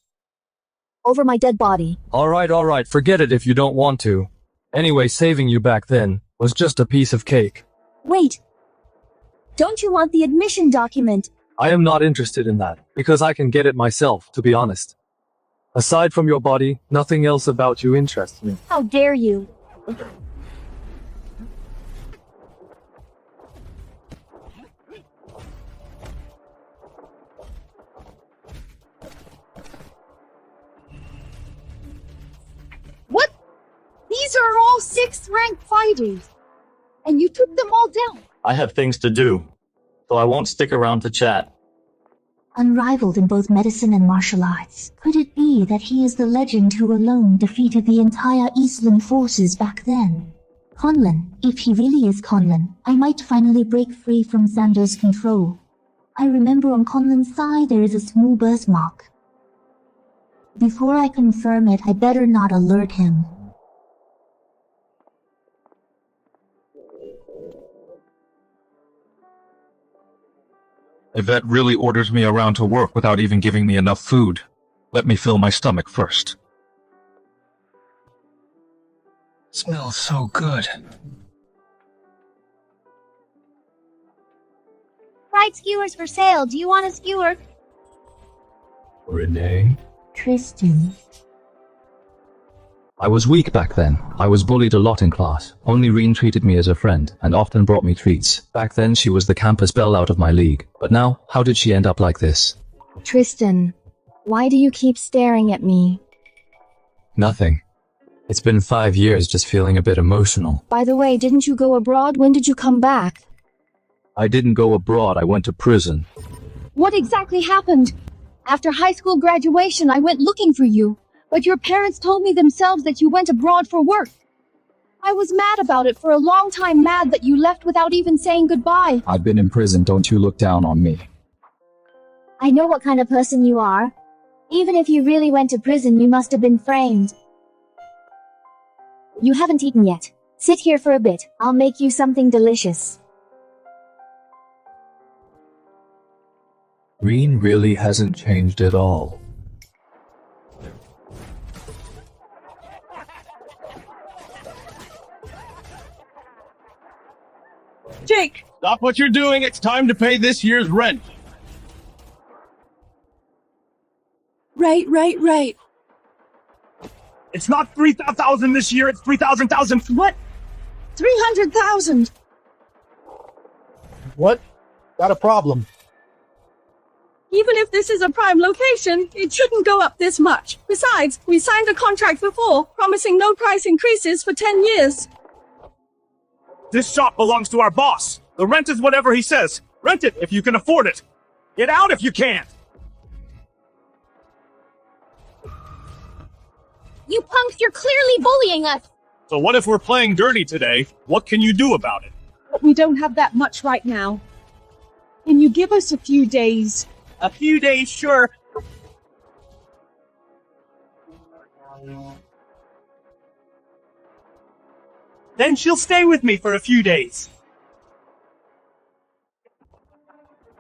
[SPEAKER 1] over my dead body.
[SPEAKER 14] Alright, forget it if you don't want to. Anyway, saving you back then was just a piece of cake.
[SPEAKER 4] Wait! Don't you want the admission document?
[SPEAKER 14] I am not interested in that, because I can get it myself, to be honest. Aside from your body, nothing else about you interests me.
[SPEAKER 4] How dare you!
[SPEAKER 6] What? These are all 6th rank fighters. And you took them all down.
[SPEAKER 21] I have things to do, so I won't stick around to chat.
[SPEAKER 4] Unrivaled in both medicine and martial arts, could it be that he is the legend who alone defeated the entire Eastland forces back then? Conlon, if he really is Conlon, I might finally break free from Xander's control. I remember on Conlon's side there is a small birthmark. Before I confirm it, I better not alert him.
[SPEAKER 10] Yvette really orders me around to work without even giving me enough food. Let me fill my stomach first. Smells so good.
[SPEAKER 3] Fried skewers for sale. Do you want a skewer?
[SPEAKER 2] Renee?
[SPEAKER 4] Tristan.
[SPEAKER 2] I was weak back then. I was bullied a lot in class. Only Reen treated me as a friend, and often brought me treats. Back then she was the campus belle out of my league. But now, how did she end up like this?
[SPEAKER 1] Tristan, why do you keep staring at me?
[SPEAKER 2] Nothing. It's been 5 years just feeling a bit emotional.
[SPEAKER 1] By the way, didn't you go abroad? When did you come back?
[SPEAKER 2] I didn't go abroad, I went to prison.
[SPEAKER 6] What exactly happened? After high school graduation, I went looking for you. But your parents told me themselves that you went abroad for work. I was mad about it for a long time, mad that you left without even saying goodbye.
[SPEAKER 22] I've been in prison, don't you look down on me.
[SPEAKER 4] I know what kind of person you are. Even if you really went to prison, you must have been framed. You haven't eaten yet. Sit here for a bit. I'll make you something delicious.
[SPEAKER 2] Reen really hasn't changed at all.
[SPEAKER 12] Jake! Stop what you're doing, it's time to pay this year's rent!
[SPEAKER 6] Right.
[SPEAKER 12] It's not 3,000 this year, it's 3,000,000!
[SPEAKER 6] What? 300,000!
[SPEAKER 12] What? Got a problem.
[SPEAKER 6] Even if this is a prime location, it shouldn't go up this much. Besides, we signed a contract before, promising no price increases for 10 years.
[SPEAKER 12] This shop belongs to our boss. The rent is whatever he says. Rent it if you can afford it. Get out if you can't.
[SPEAKER 3] You punks, you're clearly bullying us!
[SPEAKER 12] So what if we're playing dirty today? What can you do about it?
[SPEAKER 6] We don't have that much right now. Can you give us a few days?
[SPEAKER 11] A few days, sure. Then she'll stay with me for a few days.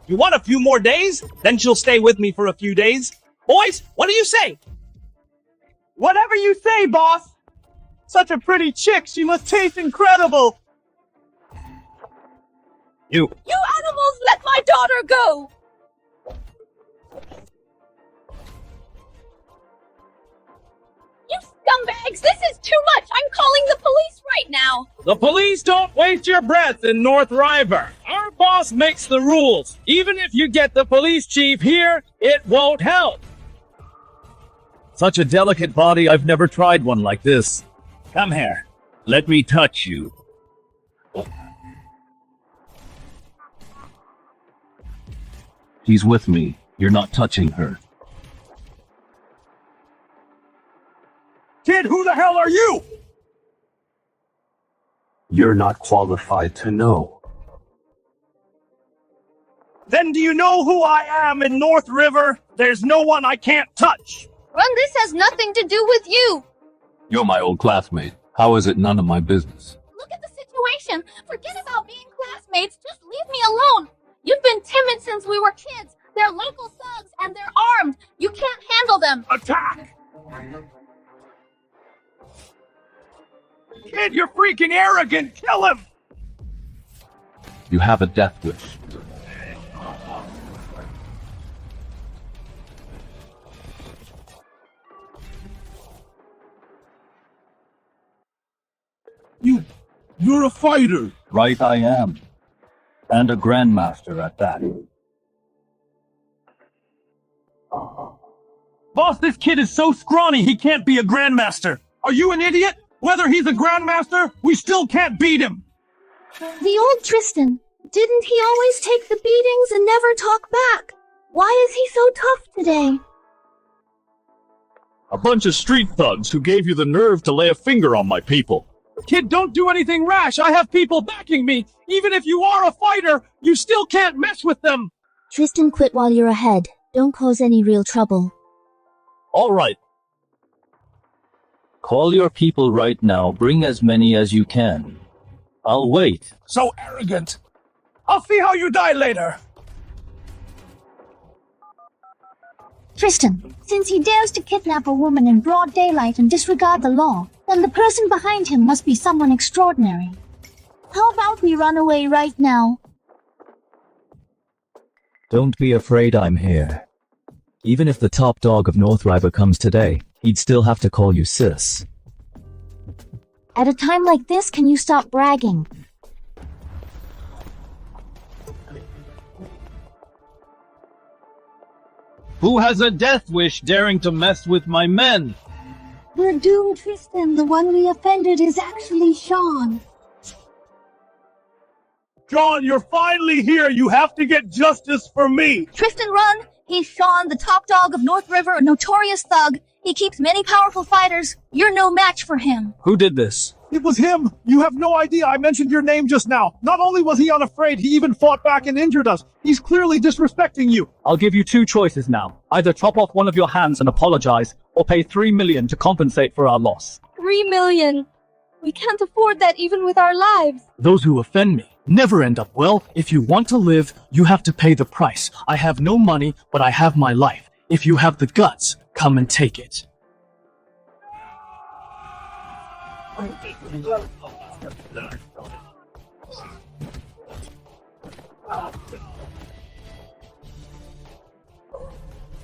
[SPEAKER 11] You want a few more days? Then she'll stay with me for a few days. Boys, what do you say? Whatever you say, boss. Such a pretty chick, she must taste incredible.
[SPEAKER 3] You animals, let my daughter go! You scumbags, this is too much! I'm calling the police right now!
[SPEAKER 19] The police don't waste your breath in North River. Our boss makes the rules. Even if you get the police chief here, it won't help.
[SPEAKER 14] Such a delicate body, I've never tried one like this.
[SPEAKER 13] Come here. Let me touch you.
[SPEAKER 2] She's with me. You're not touching her.
[SPEAKER 12] Kid, who the hell are you?
[SPEAKER 7] You're not qualified to know.
[SPEAKER 11] Then do you know who I am in North River? There's no one I can't touch.
[SPEAKER 6] Run, this has nothing to do with you!
[SPEAKER 2] You're my old classmate. How is it none of my business?
[SPEAKER 3] Look at the situation! Forget about being classmates, just leave me alone! You've been timid since we were kids! They're local thugs and they're armed! You can't handle them!
[SPEAKER 11] Attack! Kid, you're freaking arrogant! Kill him!
[SPEAKER 2] You have a death wish.
[SPEAKER 18] You're a fighter!
[SPEAKER 5] Right I am. And a grandmaster at that.
[SPEAKER 12] Boss, this kid is so scrawny he can't be a grandmaster. Are you an idiot? Whether he's a grandmaster, we still can't beat him.
[SPEAKER 4] The old Tristan. Didn't he always take the beatings and never talk back? Why is he so tough today?
[SPEAKER 9] A bunch of street thugs who gave you the nerve to lay a finger on my people.
[SPEAKER 12] Kid, don't do anything rash. I have people backing me. Even if you are a fighter, you still can't mess with them.
[SPEAKER 4] Tristan, quit while you're ahead. Don't cause any real trouble.
[SPEAKER 5] All right. Call your people right now. Bring as many as you can. I'll wait.
[SPEAKER 11] So arrogant. I'll see how you die later.
[SPEAKER 4] Tristan, since he dares to kidnap a woman in broad daylight and disregard the law, then the person behind him must be someone extraordinary. How about we run away right now?
[SPEAKER 2] Don't be afraid, I'm here. Even if the top dog of North River comes today, he'd still have to call you sis.
[SPEAKER 4] At a time like this, can you stop bragging?
[SPEAKER 19] Who has a death wish daring to mess with my men?
[SPEAKER 4] We're doomed, Tristan. The one we offended is actually Sean.
[SPEAKER 11] John, you're finally here. You have to get justice for me.
[SPEAKER 6] Tristan, run! He's Sean, the top dog of North River, a notorious thug. He keeps many powerful fighters. You're no match for him.
[SPEAKER 14] Who did this?
[SPEAKER 12] It was him. You have no idea. I mentioned your name just now. Not only was he unafraid, he even fought back and injured us. He's clearly disrespecting you.
[SPEAKER 19] I'll give you two choices now. Either chop off one of your hands and apologize, or pay 3 million to compensate for our loss.
[SPEAKER 6] 3 million. We can't afford that even with our lives.
[SPEAKER 19] Those who offend me never end up well. If you want to live, you have to pay the price. I have no money, but I have my life. If you have the guts, come and take it.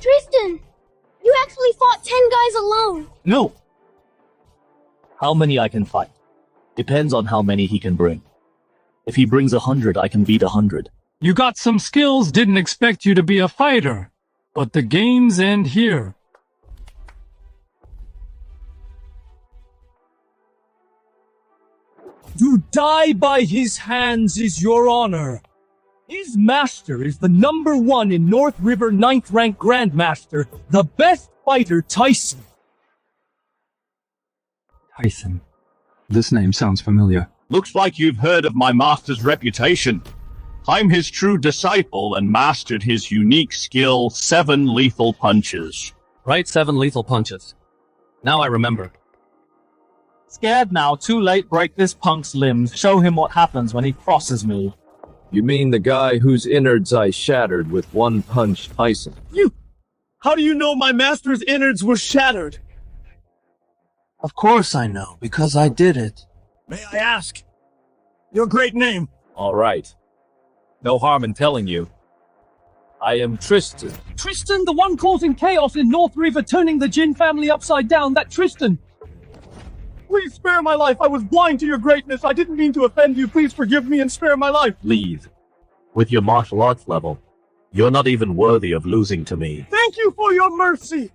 [SPEAKER 6] Tristan! You actually fought 10 guys alone!
[SPEAKER 19] No.
[SPEAKER 14] How many I can fight? Depends on how many he can bring. If he brings 100, I can beat 100.
[SPEAKER 19] You got some skills, didn't expect you to be a fighter. But the games end here. To die by his hands is your honor. His master is the #1 in North River 9th rank Grandmaster, the best fighter Tyson.
[SPEAKER 22] Tyson. This name sounds familiar.
[SPEAKER 16] Looks like you've heard of my master's reputation. I'm his true disciple and mastered his unique skill, 7 lethal punches.
[SPEAKER 14] Right, 7 lethal punches. Now I remember.
[SPEAKER 11] Scared now, too late, break this punk's limbs. Show him what happens when he crosses me.
[SPEAKER 2] You mean the guy whose innards I shattered with 1 punch, Tyson?
[SPEAKER 7] How do you know my master's innards were shattered?
[SPEAKER 8] Of course I know, because I did it.
[SPEAKER 7] May I ask? Your great name?
[SPEAKER 2] All right. No harm in telling you. I am Tristan.
[SPEAKER 11] Tristan, the one causing chaos in North River, turning the Jin family upside down, that Tristan! Please spare my life, I was blind to your greatness, I didn't mean to offend you, please forgive me and spare my life!
[SPEAKER 9] Leave. With your martial arts level, you're not even worthy of losing to me.
[SPEAKER 7] Thank you for your mercy!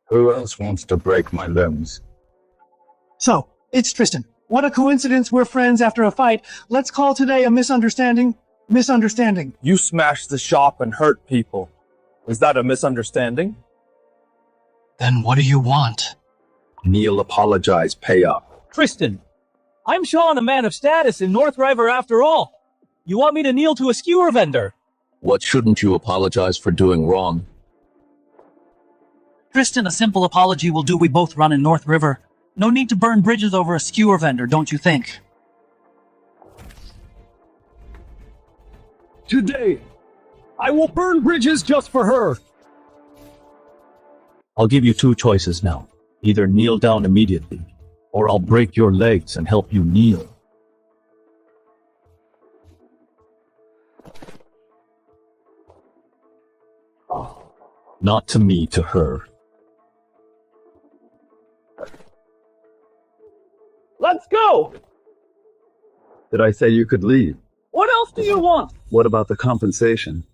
[SPEAKER 22] Who else wants to break my limbs?
[SPEAKER 8] So, it's Tristan. What a coincidence we're friends after a fight. Let's call today a misunderstanding. Misunderstanding.
[SPEAKER 12] You smashed the shop and hurt people. Is that a misunderstanding?
[SPEAKER 8] Then what do you want?
[SPEAKER 22] Neil, apologize, pay up.
[SPEAKER 11] Tristan, I'm Sean, a man of status in North River after all. You want me to kneel to a skewer vendor?
[SPEAKER 2] What shouldn't you apologize for doing wrong?
[SPEAKER 17] Tristan, a simple apology will do. We both run in North River. No need to burn bridges over a skewer vendor, don't you think?
[SPEAKER 14] Today, I will burn bridges just for her.
[SPEAKER 5] I'll give you 2 choices now. Either kneel down immediately, or I'll break your legs and help you kneel. Not to me, to her.
[SPEAKER 11] Let's go!
[SPEAKER 22] Did I say you could leave?
[SPEAKER 11] What else do you want?
[SPEAKER 22] What about the compensation?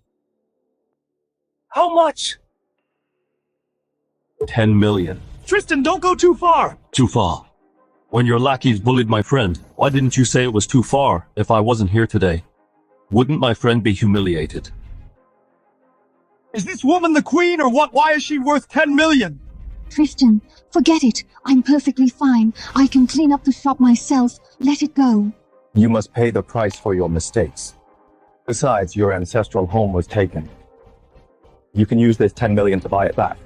[SPEAKER 11] How much?
[SPEAKER 9] 10 million.
[SPEAKER 11] Tristan, don't go too far!
[SPEAKER 9] Too far. When your lackeys bullied my friend, why didn't you say it was too far if I wasn't here today? Wouldn't my friend be humiliated?
[SPEAKER 12] Is this woman the queen or what? Why is she worth 10 million?
[SPEAKER 6] Tristan, forget it. I'm perfectly fine. I can clean up the shop myself. Let it go.
[SPEAKER 22] You must pay the price for your mistakes. Besides, your ancestral home was taken. You can use this 10 million to buy it back.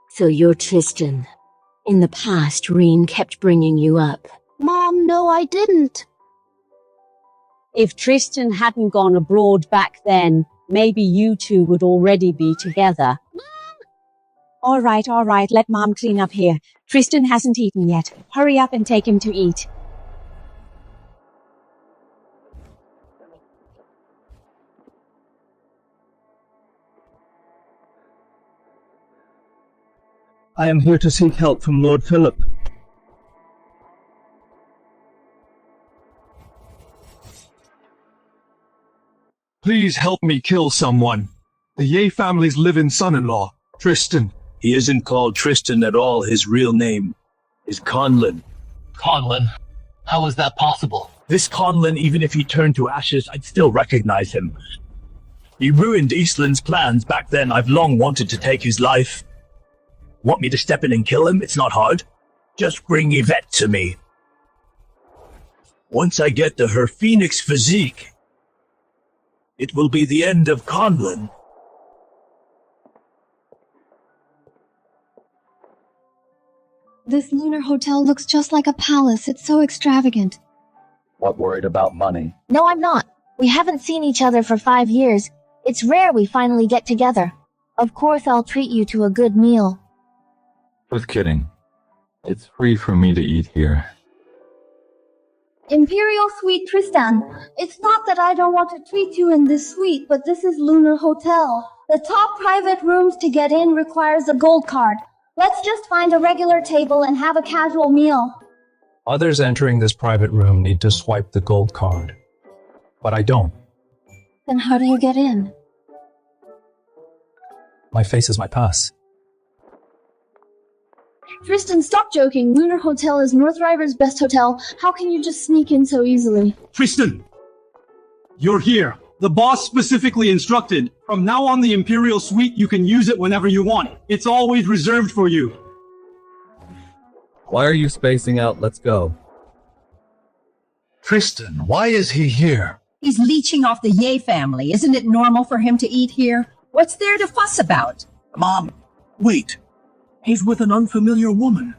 [SPEAKER 23] So you're Tristan. In the past, Reen kept bringing you up.
[SPEAKER 6] Mom, no, I didn't.
[SPEAKER 24] If Tristan hadn't gone abroad back then, maybe you two would already be together. All right, let Mom clean up here. Tristan hasn't eaten yet. Hurry up and take him to eat.
[SPEAKER 7] I am here to seek help from Lord Philip.
[SPEAKER 12] Please help me kill someone. The Ye family's live-in son-in-law, Tristan.
[SPEAKER 18] He isn't called Tristan at all. His real name is Conlon.
[SPEAKER 25] Conlon? How is that possible?
[SPEAKER 18] This Conlon, even if he turned to ashes, I'd still recognize him. He ruined Eastland's plans back then. I've long wanted to take his life. Want me to step in and kill him? It's not hard. Just bring Yvette to me. Once I get to her phoenix physique, it will be the end of Conlon.
[SPEAKER 6] This lunar hotel looks just like a palace. It's so extravagant.
[SPEAKER 22] What, worried about money?
[SPEAKER 4] No, I'm not. We haven't seen each other for 5 years. It's rare we finally get together. Of course I'll treat you to a good meal.
[SPEAKER 22] Just kidding. It's free for me to eat here.
[SPEAKER 6] Imperial Suite Tristan. It's not that I don't want to treat you in this suite, but this is Lunar Hotel. The top private rooms to get in requires a gold card. Let's just find a regular table and have a casual meal.
[SPEAKER 10] Others entering this private room need to swipe the gold card. But I don't.
[SPEAKER 6] Then how do you get in?
[SPEAKER 10] My face is my purse.
[SPEAKER 6] Tristan, stop joking. Lunar Hotel is North River's best hotel. How can you just sneak in so easily?
[SPEAKER 12] Tristan! You're here. The boss specifically instructed, from now on the Imperial Suite, you can use it whenever you want. It's always reserved for you.
[SPEAKER 14] Why are you spacing out? Let's go.
[SPEAKER 1] Tristan, why is he here?
[SPEAKER 13] He's leeching off the Ye family. Isn't it normal for him to eat here? What's there to fuss about?
[SPEAKER 18] Mom, wait. He's with an unfamiliar woman.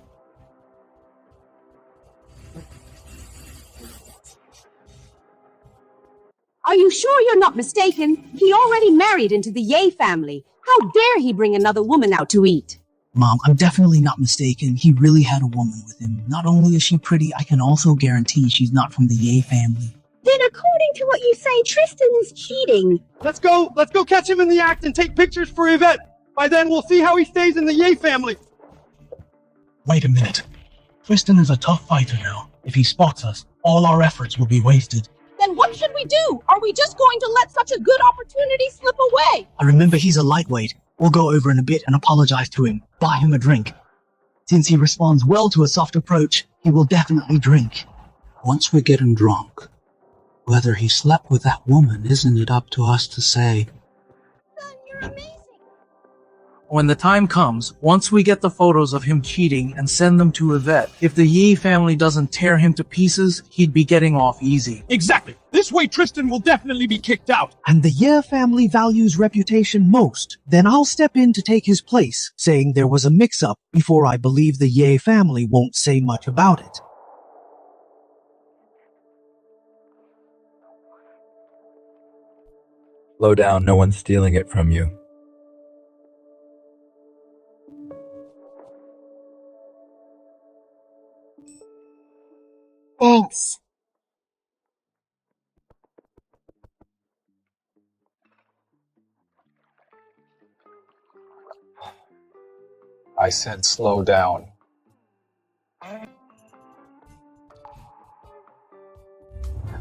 [SPEAKER 24] Are you sure you're not mistaken? He already married into the Ye family. How dare he bring another woman out to eat?
[SPEAKER 17] Mom, I'm definitely not mistaken. He really had a woman with him. Not only is she pretty, I can also guarantee she's not from the Ye family.
[SPEAKER 24] Then according to what you say, Tristan is cheating.
[SPEAKER 12] Let's go catch him in the act and take pictures for Yvette. By then, we'll see how he stays in the Ye family.
[SPEAKER 17] Wait a minute. Tristan is a tough fighter now. If he spots us, all our efforts will be wasted.
[SPEAKER 3] Then what should we do? Are we just going to let such a good opportunity slip away?
[SPEAKER 17] I remember he's a lightweight. We'll go over in a bit and apologize to him. Buy him a drink. Since he responds well to a soft approach, he will definitely drink.
[SPEAKER 15] Once we get him drunk, whether he slept with that woman, isn't it up to us to say?
[SPEAKER 17] When the time comes, once we get the photos of him cheating and send them to Yvette, if the Yi family doesn't tear him to pieces, he'd be getting off easy.
[SPEAKER 12] Exactly. This way Tristan will definitely be kicked out.
[SPEAKER 17] And the Ye family values reputation most. Then I'll step in to take his place, saying there was a mix-up before I believe the Ye family won't say much about it.
[SPEAKER 22] Slow down, no one's stealing it from you.
[SPEAKER 23] Thanks.
[SPEAKER 22] I said slow down.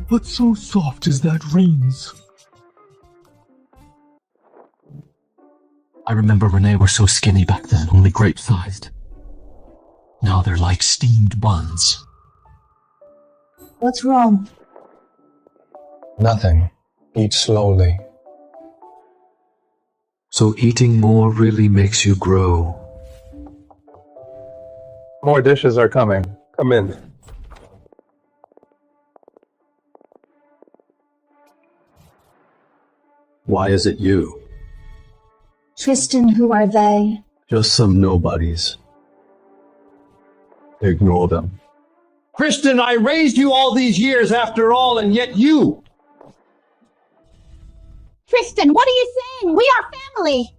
[SPEAKER 10] What's so soft as that rings? I remember Renee were so skinny back then, only grape-sized. Now they're like steamed buns.
[SPEAKER 6] What's wrong?
[SPEAKER 22] Nothing. Eat slowly.
[SPEAKER 2] So eating more really makes you grow.
[SPEAKER 22] More dishes are coming. Come in.
[SPEAKER 2] Why is it you?
[SPEAKER 6] Tristan, who are they?
[SPEAKER 2] Just some nobodies. Ignore them.
[SPEAKER 11] Tristan, I raised you all these years after all, and yet you...
[SPEAKER 3] Tristan, what are you saying? We are family.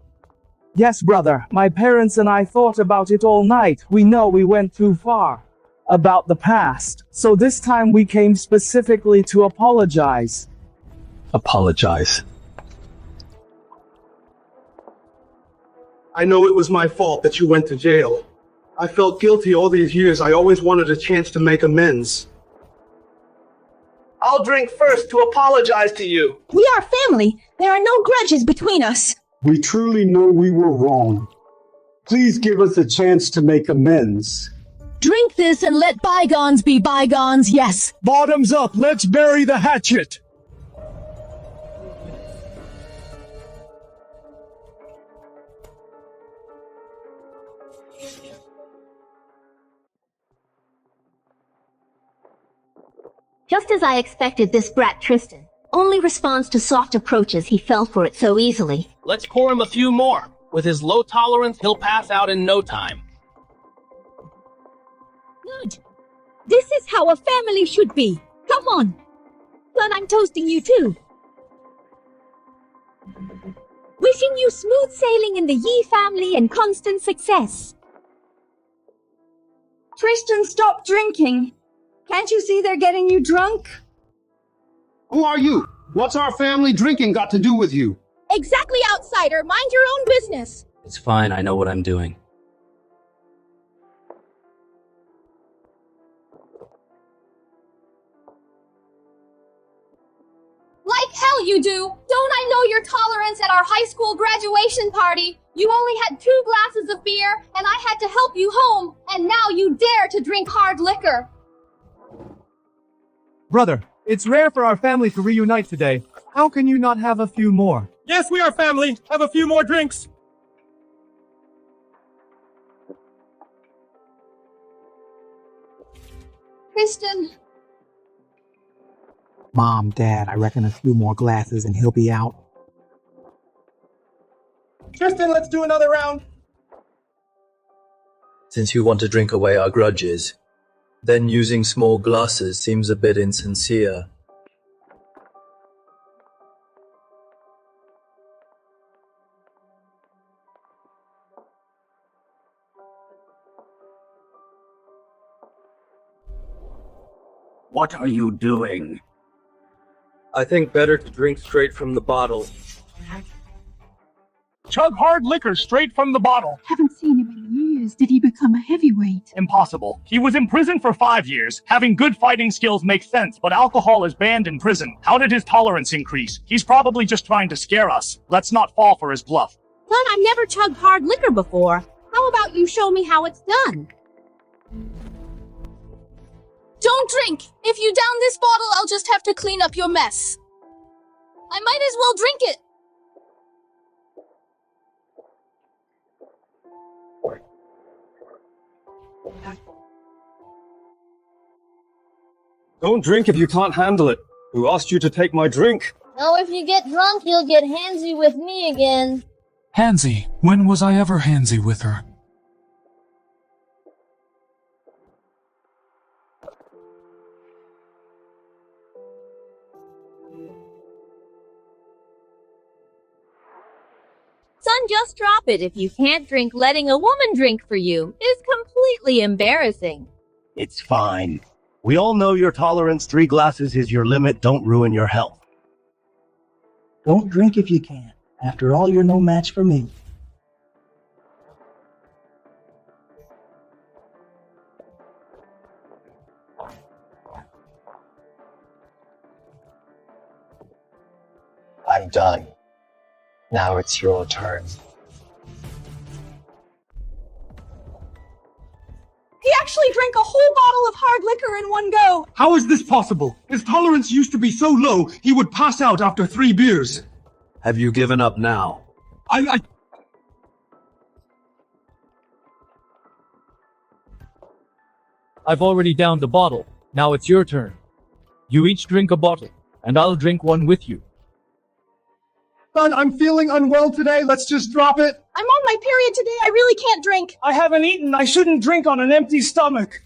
[SPEAKER 20] Yes, brother. My parents and I thought about it all night. We know we went too far. About the past. So this time we came specifically to apologize.
[SPEAKER 2] Apologize.
[SPEAKER 12] I know it was my fault that you went to jail. I felt guilty all these years. I always wanted a chance to make amends. I'll drink first to apologize to you.
[SPEAKER 6] We are family. There are no grudges between us.
[SPEAKER 21] We truly know we were wrong. Please give us a chance to make amends.
[SPEAKER 6] Drink this and let bygones be bygones, yes.
[SPEAKER 12] Bottoms up, let's bury the hatchet.
[SPEAKER 4] Just as I expected, this brat Tristan only responds to soft approaches. He fell for it so easily.
[SPEAKER 11] Let's pour him a few more. With his low tolerance, he'll pass out in no time.
[SPEAKER 3] Good. This is how a family should be. Come on. But I'm toasting you too. Wishing you smooth sailing in the Yi family and constant success.
[SPEAKER 6] Tristan, stop drinking. Can't you see they're getting you drunk?
[SPEAKER 11] Who are you? What's our family drinking got to do with you?
[SPEAKER 3] Exactly, outsider. Mind your own business.
[SPEAKER 26] It's fine, I know what I'm doing.
[SPEAKER 3] Like hell you do. Don't I
[SPEAKER 6] I know your tolerance at our high school graduation party. You only had 2 glasses of beer, and I had to help you home, and now you dare to drink hard liquor.
[SPEAKER 12] Brother, it's rare for our family to reunite today. How can you not have a few more?
[SPEAKER 11] Yes, we are family. Have a few more drinks.
[SPEAKER 6] Tristan,
[SPEAKER 17] Mom, Dad, I reckon a few more glasses and he'll be out.
[SPEAKER 11] Tristan, let's do another round.
[SPEAKER 2] Since you want to drink away our grudges, then using small glasses seems a bit insincere.
[SPEAKER 18] What are you doing?
[SPEAKER 2] I think better to drink straight from the bottle.
[SPEAKER 11] Chug hard liquor straight from the bottle.
[SPEAKER 5] Haven't seen him in years. Did he become a heavyweight?
[SPEAKER 11] Impossible. He was in prison for 5 years. Having good fighting skills makes sense, but alcohol is banned in prison. How did his tolerance increase? He's probably just trying to scare us. Let's not fall for his bluff.
[SPEAKER 3] Son, I've never chugged hard liquor before. How about you show me how it's done?
[SPEAKER 6] don't drink! If you down this bottle, I'll just have to clean up your mess. I might as well drink it.
[SPEAKER 7] Don't drink if you can't handle it. Who asked you to take my drink?
[SPEAKER 8] Now if you get drunk, you'll get handsy with me again.
[SPEAKER 9] Handsy? When was I ever handsy with her?
[SPEAKER 3] Son, just drop it. If you can't drink, letting a woman drink for you is completely embarrassing.
[SPEAKER 16] It's fine. We all know your tolerance. 3 glasses is your limit. Don't ruin your health.
[SPEAKER 19] Don't drink if you can. After all, you're no match for me.
[SPEAKER 26] I'm done. Now it's your turn.
[SPEAKER 6] He actually drank a whole bottle of hard liquor in one go.
[SPEAKER 12] How is this possible? His tolerance used to be so low, he would pass out after 3 beers.
[SPEAKER 2] Have you given up now?
[SPEAKER 14] I've already downed the bottle. Now it's your turn. You each drink a bottle, and I'll drink one with you.
[SPEAKER 12] Son, I'm feeling unwell today. Let's just drop it.
[SPEAKER 6] I'm on my period today. I really can't drink.
[SPEAKER 11] I haven't eaten. I shouldn't drink on an empty stomach.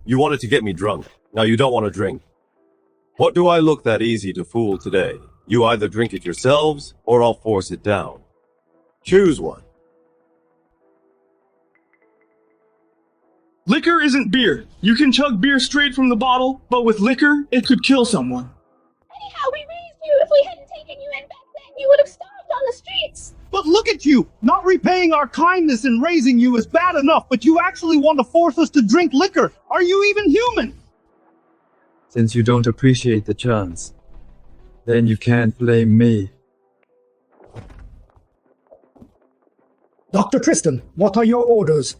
[SPEAKER 27] You wanted to get me drunk. Now you don't want to drink. What do I look that easy to fool today? You either drink it yourselves, or I'll force it down. Choose one.
[SPEAKER 12] Liquor isn't beer. You can chug beer straight from the bottle, but with liquor, it could kill someone.
[SPEAKER 6] Anyhow, we raised you. If we hadn't taken you in back then, you would have starved on the streets.
[SPEAKER 12] But look at you! Not repaying our kindness in raising you is bad enough, but you actually want to force us to drink liquor. Are you even human?
[SPEAKER 2] Since you don't appreciate the chance, then you can't blame me.
[SPEAKER 17] Dr. Tristan, what are your orders?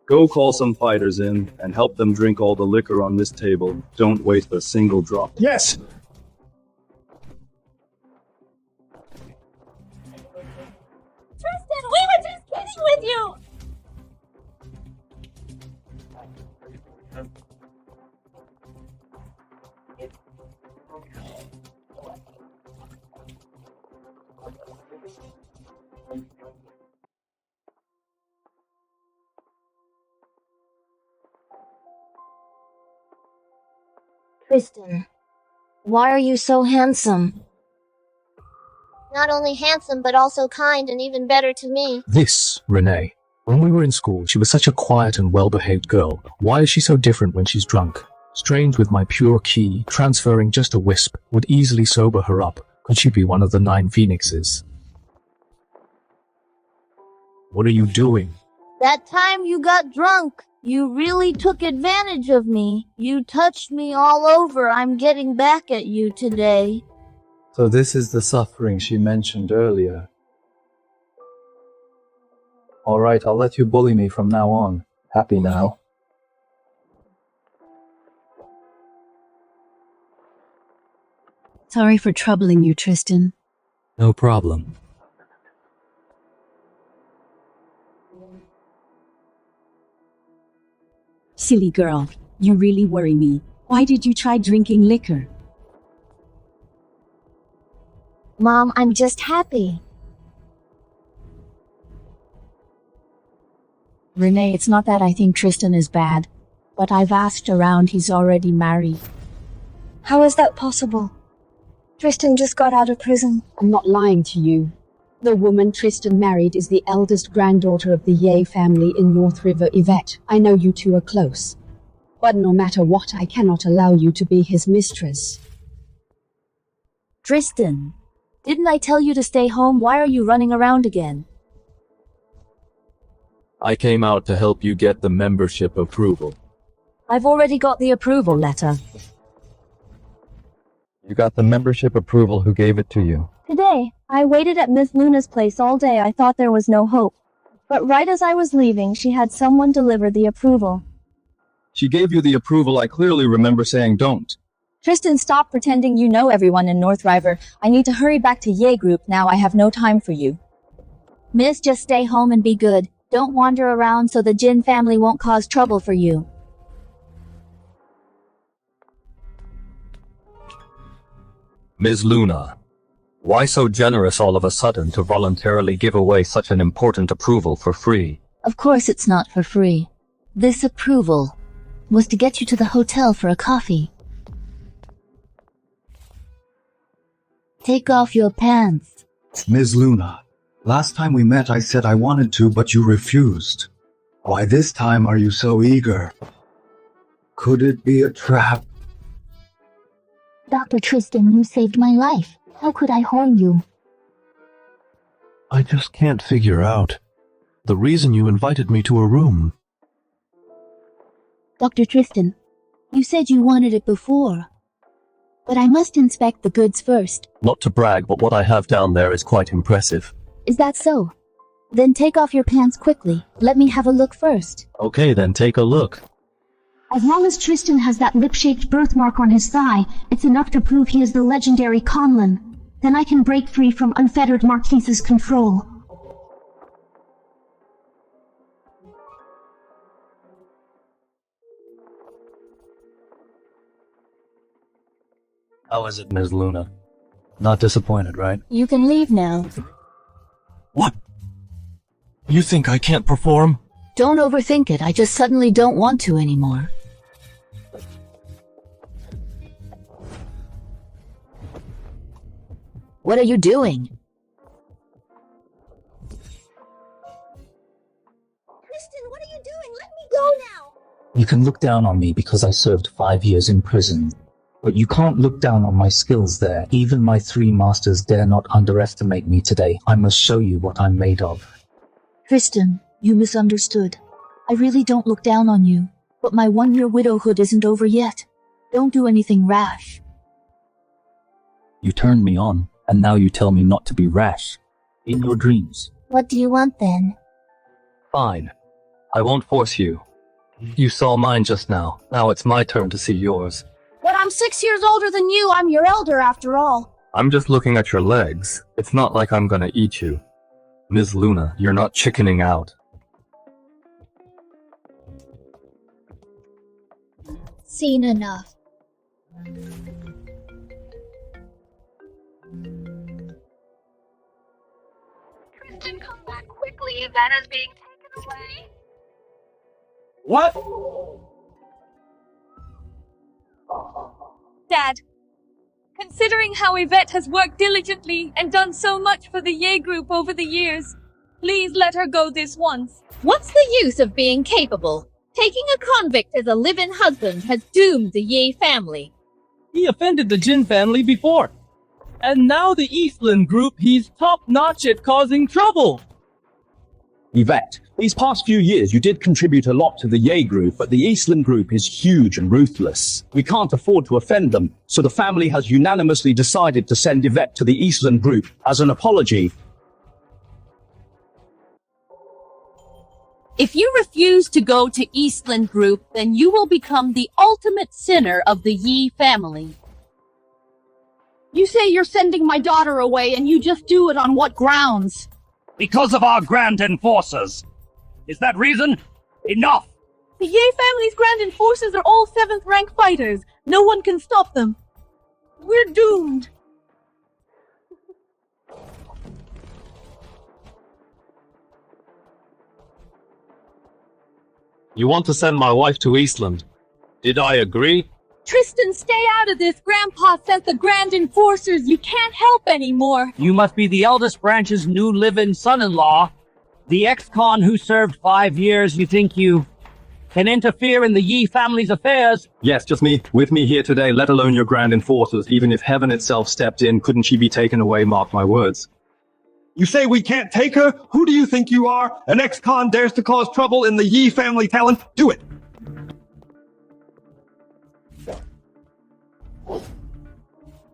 [SPEAKER 27] Go call some fighters in and help them drink all the liquor on this table. Don't waste a single drop.
[SPEAKER 17] Yes!
[SPEAKER 3] Tristan, we were just kidding with you!
[SPEAKER 8] Tristan, why are you so handsome? Not only handsome, but also kind and even better to me.
[SPEAKER 2] This, Renee. When we were in school, she was such a quiet and well-behaved girl. Why is she so different when she's drunk? Strange with my pure key, transferring just a wisp would easily sober her up. Could she be one of the 9 phoenixes? What are you doing?
[SPEAKER 8] That time you got drunk. You really took advantage of me. You touched me all over. I'm getting back at you today.
[SPEAKER 22] So this is the suffering she mentioned earlier. Alright, I'll let you bully me from now on. Happy now?
[SPEAKER 1] Sorry for troubling you, Tristan.
[SPEAKER 22] No problem.
[SPEAKER 1] Silly girl, you really worry me. Why did you try drinking liquor?
[SPEAKER 8] Mom, I'm just happy.
[SPEAKER 1] Renee, it's not that I think Tristan is bad, but I've asked around, he's already married.
[SPEAKER 6] How is that possible? Tristan just got out of prison.
[SPEAKER 1] I'm not lying to you. The woman Tristan married is the eldest granddaughter of the Ye family in North River, Yvette. I know you two are close. But no matter what, I cannot allow you to be his mistress.
[SPEAKER 4] Tristan, didn't I tell you to stay home? Why are you running around again?
[SPEAKER 14] I came out to help you get the membership approval.
[SPEAKER 4] I've already got the approval letter.
[SPEAKER 22] You got the membership approval. Who gave it to you?
[SPEAKER 6] Today, I waited at Miss Luna's place all day. I thought there was no hope. But right as I was leaving, she had someone deliver the approval.
[SPEAKER 12] She gave you the approval. I clearly remember saying don't.
[SPEAKER 6] Tristan, stop pretending you know everyone in North River. I need to hurry back to Ye Group now. I have no time for you.
[SPEAKER 4] Miss, just stay home and be good. Don't wander around so the Jin family won't cause trouble for you.
[SPEAKER 14] Ms. Luna, why so generous all of a sudden to voluntarily give away such an important approval for free?
[SPEAKER 4] Of course it's not for free. This approval was to get you to the hotel for a coffee. Take off your pants.
[SPEAKER 10] Ms. Luna, last time we met I said I wanted to, but you refused. Why this time are you so eager? Could it be a trap?
[SPEAKER 4] Dr. Tristan, you saved my life. How could I harm you?
[SPEAKER 2] I just can't figure out the reason you invited me to a room.
[SPEAKER 4] Dr. Tristan, you said you wanted it before. But I must inspect the goods first.
[SPEAKER 14] Not to brag, but what I have down there is quite impressive.
[SPEAKER 4] Is that so? Then take off your pants quickly. Let me have a look first.
[SPEAKER 14] Okay, then take a look.
[SPEAKER 6] As long as Tristan has that lip-shaped birthmark on his thigh, it's enough to prove he is the legendary Conlon. Then I can break free from unfettered Marquise's control.
[SPEAKER 22] How is it, Ms. Luna? Not disappointed, right?
[SPEAKER 4] You can leave now.
[SPEAKER 9] What? You think I can't perform?
[SPEAKER 4] Don't overthink it. I just suddenly don't want to anymore. What are you doing?
[SPEAKER 8] Tristan, what are you doing? Let me go now!
[SPEAKER 2] You can look down on me because I served 5 years in prison. But you can't look down on my skills there. Even my 3 masters dare not underestimate me today. I must show you what I'm made of.
[SPEAKER 4] Tristan, you misunderstood. I really don't look down on you. But my 1-year widowhood isn't over yet. Don't do anything rash.
[SPEAKER 2] You turned me on, and now you tell me not to be rash. In your dreams.
[SPEAKER 8] What do you want then?
[SPEAKER 14] Fine. I won't force you. You saw mine just now. Now it's my turn to see yours.
[SPEAKER 6] But I'm 6 years older than you. I'm your elder after all.
[SPEAKER 14] I'm just looking at your legs. It's not like I'm gonna eat you. Ms. Luna, you're not chickening out.
[SPEAKER 8] Seen enough.
[SPEAKER 3] Tristan, come back quickly. Yvette is being taken away.
[SPEAKER 11] What?
[SPEAKER 13] Dad, considering how Yvette has worked diligently and done so much for the Ye group over the years, please let her go this once.
[SPEAKER 3] What's the use of being capable? Taking a convict as a live-in husband has doomed the Ye family.
[SPEAKER 11] He offended the Jin family before. And now the Eastland group, he's top-notch at causing trouble.
[SPEAKER 15] Yvette, these past few years you did contribute a lot to the Ye group, but the Eastland group is huge and ruthless. We can't afford to offend them, so the family has unanimously decided to send Yvette to the Eastland group as an apology.
[SPEAKER 18] If you refuse to go to Eastland group, then you will become the ultimate sinner of the Yi family.
[SPEAKER 6] You say you're sending my daughter away, and you just do it on what grounds?
[SPEAKER 11] Because of our Grand Enforcers. Is that reason? Enough!
[SPEAKER 13] The Ye family's Grand Enforcers are all 7th rank fighters. No one can stop them. We're doomed.
[SPEAKER 14] You want to send my wife to Eastland. Did I agree?
[SPEAKER 13] Tristan, stay out of this. Grandpa sent the Grand Enforcers. You can't help anymore.
[SPEAKER 11] You must be the eldest branch's new live-in son-in-law. The ex-con who served 5 years. You think you can interfere in the Yi family's affairs?
[SPEAKER 22] Yes, just me. With me here today, let alone your Grand Enforcers. Even if heaven itself stepped in, couldn't she be taken away? Mark my words.
[SPEAKER 7] You say we can't take her? Who do you think you are? An ex-con dares to cause trouble in the Yi family talent? Do it!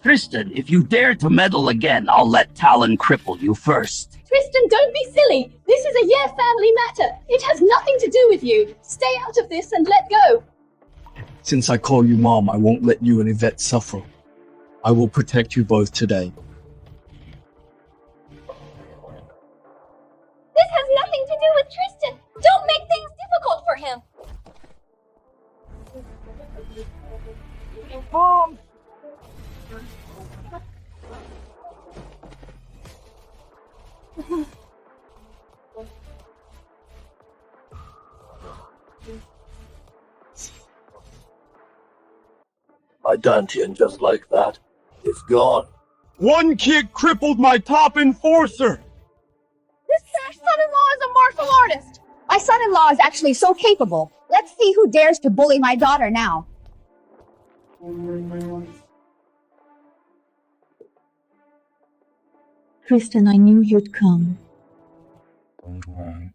[SPEAKER 11] Tristan, if you dare to meddle again, I'll let Talon cripple you first.
[SPEAKER 6] Tristan, don't be silly. This is a Ye family matter. It has nothing to do with you. Stay out of this and let go.
[SPEAKER 20] Since I call you Mom, I won't let you and Yvette suffer. I will protect you both today.
[SPEAKER 6] This has nothing to do with Tristan. Don't make things difficult for him.
[SPEAKER 11] Mom!
[SPEAKER 9] My Dantian, just like that, is gone.
[SPEAKER 12] One kid crippled my top enforcer!
[SPEAKER 6] This trash son-in-law is a martial artist. My son-in-law is actually so capable. Let's see who dares to bully my daughter now.
[SPEAKER 4] Tristan, I knew you'd come.
[SPEAKER 10] Don't worry.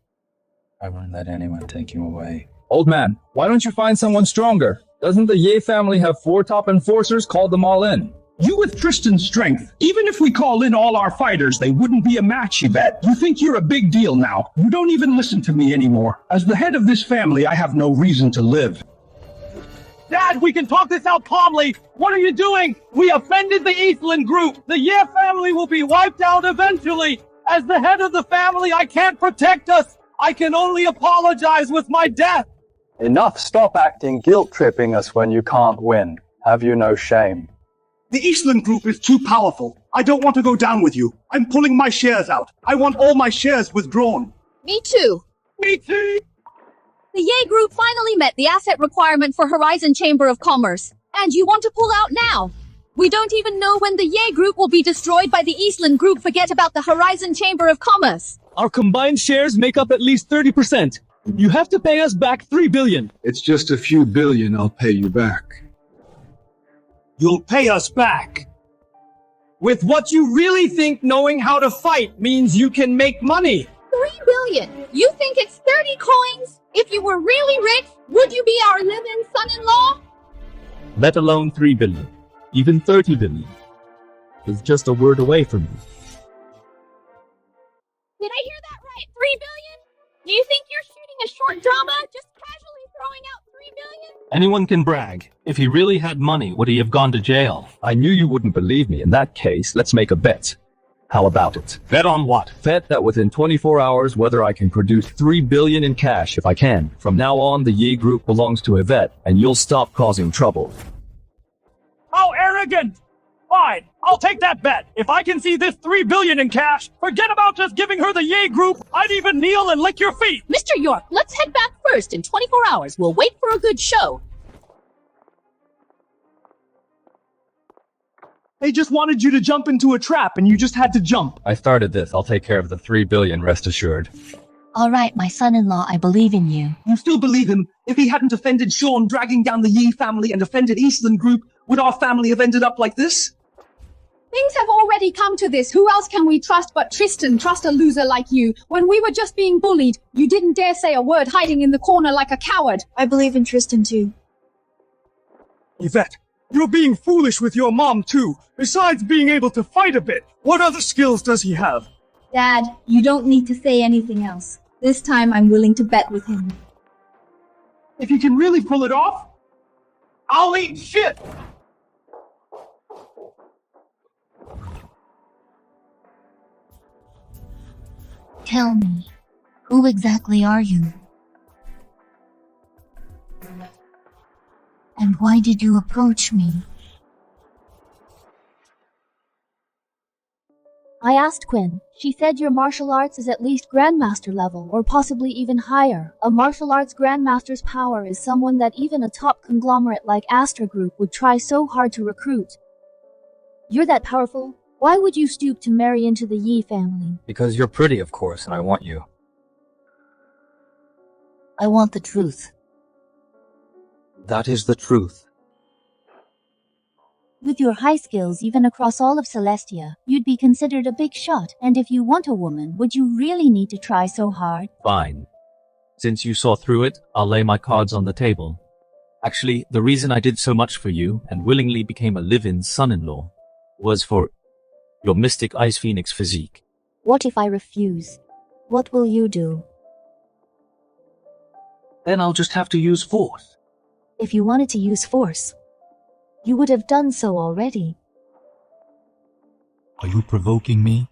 [SPEAKER 10] I won't let anyone take you away.
[SPEAKER 15] Old man, why don't you find someone stronger? Doesn't the Ye family have 4 top enforcers? Call them all in.
[SPEAKER 7] You with Tristan's strength, even if we call in all our fighters, they wouldn't be a match, Yvette. You think you're a big deal now. You don't even listen to me anymore. As the head of this family, I have no reason to live.
[SPEAKER 11] Dad, we can talk this out calmly. What are you doing? We offended the Eastland group. The Ye family will be wiped out eventually. As the head of the family, I can't protect us. I can only apologize with my death.
[SPEAKER 22] Enough, stop acting guilt-tripping us when you can't win. Have you no shame?
[SPEAKER 7] The Eastland group is too powerful. I don't want to go down with you. I'm pulling my shares out. I want all my shares withdrawn.
[SPEAKER 6] Me too.
[SPEAKER 7] Me too.
[SPEAKER 3] The Ye group finally met the asset requirement for Horizon Chamber of Commerce. And you want to pull out now? We don't even know when the Ye group will be destroyed by the Eastland group. Forget about the Horizon Chamber of Commerce.
[SPEAKER 12] Our combined shares make up at least 30%. You have to pay us back 3 billion.
[SPEAKER 10] It's just a few billion I'll pay you back.
[SPEAKER 11] You'll pay us back.
[SPEAKER 12] With what you really think knowing how to fight means you can make money.
[SPEAKER 6] 3 billion. You think it's 30 coins? If you were really rich, would you be our live-in son-in-law?
[SPEAKER 14] Let alone 3 billion. Even 30 billion. It's just a word away from you.
[SPEAKER 6] Did I hear that right? 3 billion? Do you think you're shooting a short drama? Just casually throwing out 3 billion?
[SPEAKER 14] Anyone can brag. If he really had money, would he have gone to jail?
[SPEAKER 15] I knew you wouldn't believe me. In that case, let's make a bet. How about it?
[SPEAKER 14] Bet on what?
[SPEAKER 15] Bet that within 24 hours, whether I can produce 3 billion in cash if I can. From now on, the Ye group belongs to Yvette, and you'll stop causing trouble.
[SPEAKER 11] How arrogant! Fine, I'll take that bet. If I can see this 3 billion in cash, forget about just giving her the Ye group. I'd even kneel and lick your feet.
[SPEAKER 3] Mr. York, let's head back first. In 24 hours, we'll wait for a good show.
[SPEAKER 12] They just wanted you to jump into a trap and you just had to jump.
[SPEAKER 15] I started this. I'll take care of the 3 billion, rest assured.
[SPEAKER 4] All right, my son-in-law, I believe in you.
[SPEAKER 7] You still believe him? If he hadn't offended Sean, dragging down the Yi family and offended Eastland group, would our family have ended up like this?
[SPEAKER 6] Things have already come to this. Who else can we trust but Tristan? Trust a loser like you. When we were just being bullied, you didn't dare say a word, hiding in the corner like a coward.
[SPEAKER 5] I believe in Tristan too.
[SPEAKER 12] Yvette, you're being foolish with your mom too. Besides being able to fight a bit, what other skills does he have?
[SPEAKER 4] Dad, you don't need to say anything else. This time I'm willing to bet with him.
[SPEAKER 12] If he can really pull it off, I'll eat shit!
[SPEAKER 4] Tell me, who exactly are you? And why did you approach me?
[SPEAKER 6] I asked Quinn. She said your martial arts is at least Grandmaster level, or possibly even higher. A martial arts Grandmaster's power is someone that even a top conglomerate like Astra Group would try so hard to recruit. You're that powerful? Why would you stoop to marry into the Yi family?
[SPEAKER 16] Because you're pretty, of course, and I want you.
[SPEAKER 4] I want the truth.
[SPEAKER 16] That is the truth.
[SPEAKER 6] With your high skills, even across all of Celestia, you'd be considered a big shot. And if you want a woman, would you really need to try so hard?
[SPEAKER 14] Fine. Since you saw through it, I'll lay my cards on the table. Actually, the reason I did so much for you and willingly became a live-in son-in-law was for your mystic Ice Phoenix physique.
[SPEAKER 6] What if I refuse? What will you do?
[SPEAKER 2] Then I'll just have to use force.
[SPEAKER 6] If you wanted to use force, you would have done so already.
[SPEAKER 2] Are you provoking me?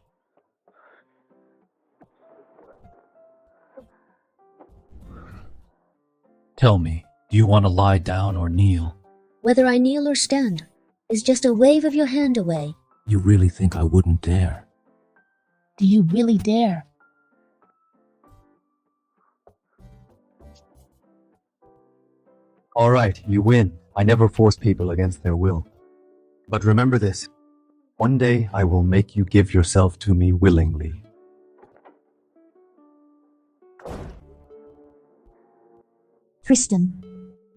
[SPEAKER 2] Tell me, do you want to lie down or kneel?
[SPEAKER 19] Whether I kneel or stand is just a wave of your hand away.
[SPEAKER 2] You really think I wouldn't dare?
[SPEAKER 19] Do you really dare?
[SPEAKER 22] Alright, you win. I never force people against their will. But remember this. One day I will make you give yourself to me willingly.
[SPEAKER 4] Tristan,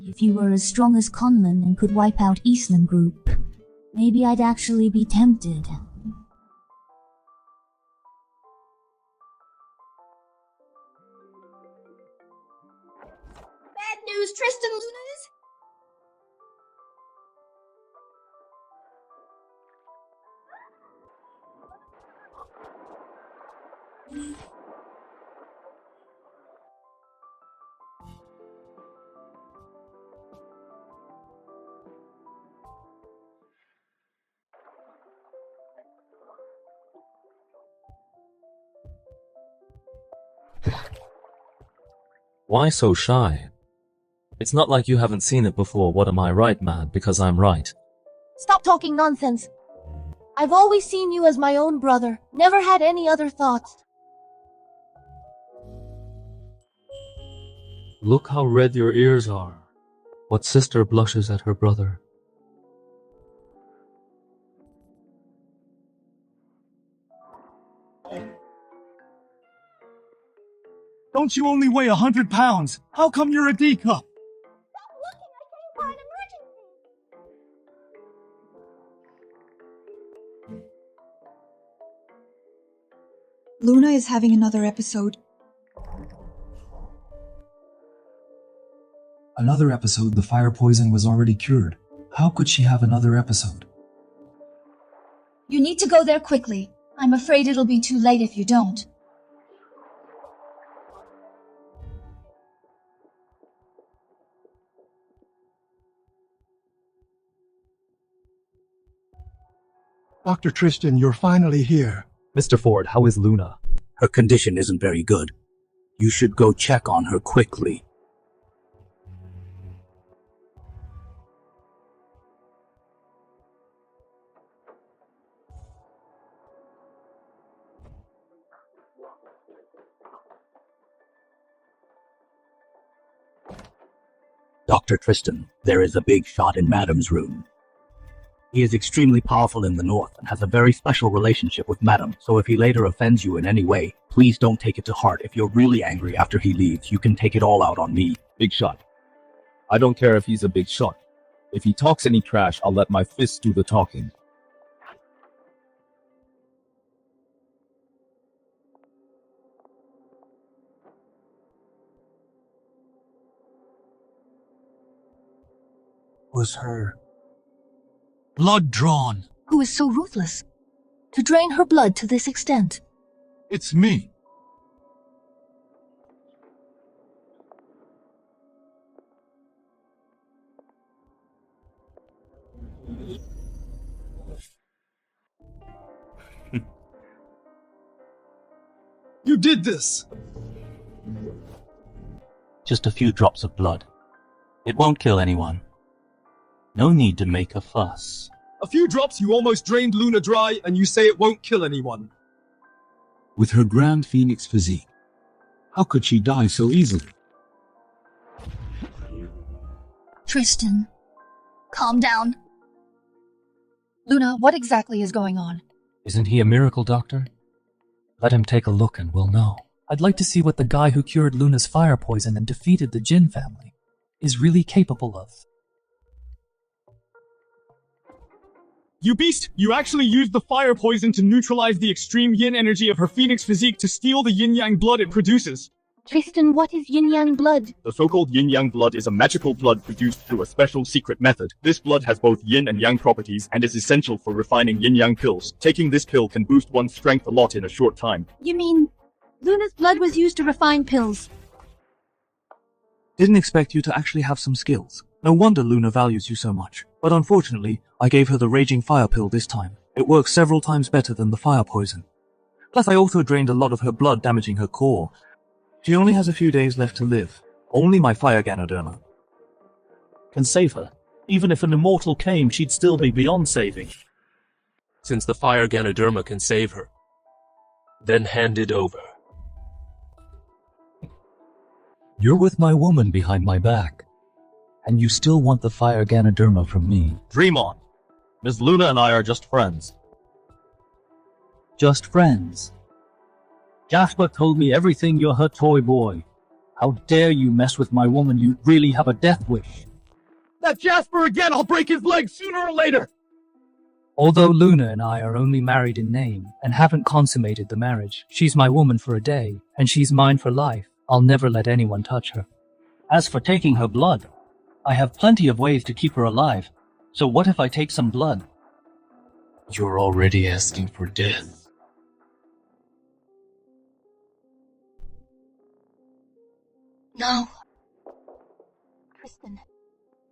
[SPEAKER 4] if you were as strong as Conman and could wipe out Eastland Group, maybe I'd actually be tempted.
[SPEAKER 6] Bad news, Tristan Lunas!
[SPEAKER 14] Why so shy? It's not like you haven't seen it before, what am I right, man? Because I'm right.
[SPEAKER 6] Stop talking nonsense. I've always seen you as my own brother, never had any other thoughts.
[SPEAKER 2] Look how red your ears are. What sister blushes at her brother?
[SPEAKER 12] Don't you only weigh 100 pounds? How come you're a D cup?
[SPEAKER 5] Luna is having another episode.
[SPEAKER 21] Another episode? The fire poison was already cured. How could she have another episode?
[SPEAKER 6] You need to go there quickly. I'm afraid it'll be too late if you don't.
[SPEAKER 23] Dr. Tristan, you're finally here.
[SPEAKER 24] Mr. Ford, how is Luna?
[SPEAKER 25] Her condition isn't very good. You should go check on her quickly. Dr. Tristan, there is a big shot in Madam's room. He is extremely powerful in the north and has a very special relationship with Madam, so if he later offends you in any way, please don't take it to heart. If you're really angry after he leaves, you can take it all out on me.
[SPEAKER 15] Big shot. I don't care if he's a big shot. If he talks any trash, I'll let my fists do the talking.
[SPEAKER 21] was her blood drawn.
[SPEAKER 4] Who is so ruthless to drain her blood to this extent?
[SPEAKER 21] It's me.
[SPEAKER 12] You did this!
[SPEAKER 14] Just a few drops of blood. It won't kill anyone. No need to make a fuss.
[SPEAKER 12] A few drops, you almost drained Luna dry, and you say it won't kill anyone.
[SPEAKER 20] With her grand phoenix physique, how could she die so easily?
[SPEAKER 6] Tristan, calm down. Luna, what exactly is going on?
[SPEAKER 2] Isn't he a miracle doctor? Let him take a look and we'll know. I'd like to see what the guy who cured Luna's fire poison and defeated the Jin family is really capable of.
[SPEAKER 12] You beast! You actually used the fire poison to neutralize the extreme yin energy of her phoenix physique to steal the yin-yang blood it produces.
[SPEAKER 6] Tristan, what is yin-yang blood?
[SPEAKER 15] The so-called yin-yang blood is a magical blood produced through a special secret method. This blood has both yin and yang properties and is essential for refining yin-yang pills. Taking this pill can boost one's strength a lot in a short time.
[SPEAKER 6] You mean Luna's blood was used to refine pills?
[SPEAKER 21] Didn't expect you to actually have some skills. No wonder Luna values you so much. But unfortunately, I gave her the raging fire pill this time. It works several times better than the fire poison. Plus I also drained a lot of her blood, damaging her core. She only has a few days left to live. Only my fire Ganoderma
[SPEAKER 11] Can save her. Even if an immortal came, she'd still be beyond saving.
[SPEAKER 1] Since the fire Ganoderma can save her, then hand it over.
[SPEAKER 21] You're with my woman behind my back, and you still want the fire Ganoderma from me.
[SPEAKER 11] Dream on. Miss Luna and I are just friends.
[SPEAKER 21] Just friends. Jasper told me everything, you're her toy boy. How dare you mess with my woman, you really have a death wish.
[SPEAKER 11] That Jasper again, I'll break his leg sooner or later!
[SPEAKER 2] Although Luna and I are only married in name and haven't consummated the marriage, she's my woman for a day, and she's mine for life. I'll never let anyone touch her.
[SPEAKER 21] As for taking her blood, I have plenty of ways to keep her alive. So what if I take some blood?
[SPEAKER 2] You're already asking for death.
[SPEAKER 6] No. Tristan.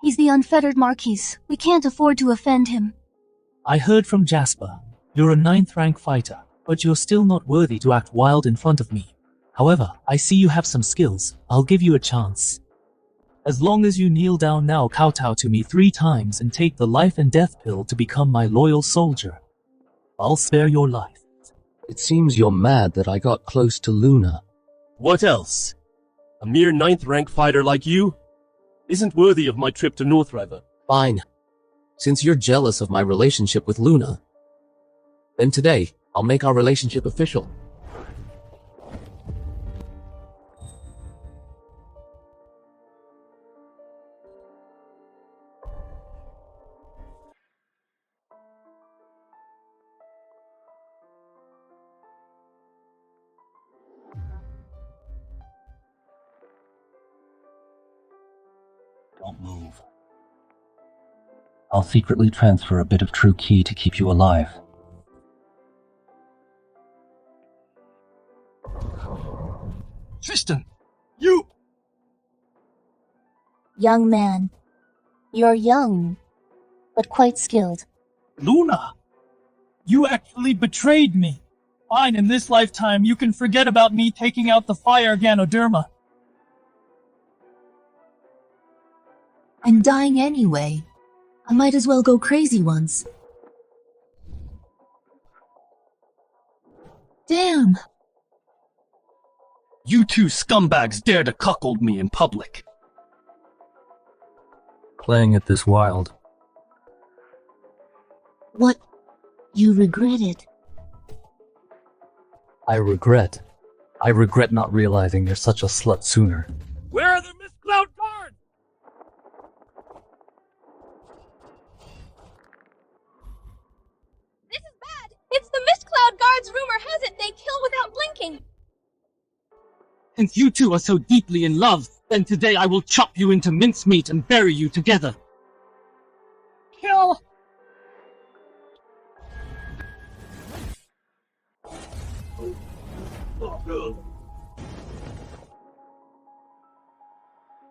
[SPEAKER 6] He's the unfettered Marquis. We can't afford to offend him.
[SPEAKER 2] I heard from Jasper. You're a 9th rank fighter, but you're still not worthy to act wild in front of me. However, I see you have some skills. I'll give you a chance. As long as you kneel down now, kowtow to me 3 times, and take the life and death pill to become my loyal soldier, I'll spare your life.
[SPEAKER 1] It seems you're mad that I got close to Luna. What else? A mere 9th rank fighter like you isn't worthy of my trip to Northriver. Fine. Since you're jealous of my relationship with Luna, then today, I'll make our relationship official.
[SPEAKER 21] Don't move. I'll secretly transfer a bit of true ki to keep you alive.
[SPEAKER 12] Tristan! You!
[SPEAKER 6] Young man. You're young, but quite skilled.
[SPEAKER 12] Luna! You actually betrayed me! Fine, in this lifetime, you can forget about me taking out the fire Ganoderma.
[SPEAKER 4] I'm dying anyway. I might as well go crazy once. Damn!
[SPEAKER 11] You two scumbags dare to cuckold me in public.
[SPEAKER 2] Playing it this wild.
[SPEAKER 4] What? You regret it?
[SPEAKER 2] I regret not realizing you're such a slut sooner.
[SPEAKER 1] Where are the Miss Cloud guards?
[SPEAKER 3] This is bad! It's the Mist Cloud Guards, rumor has it they kill without blinking!
[SPEAKER 11] Since you two are so deeply in love, then today I will chop you into mincemeat and bury you together. kill!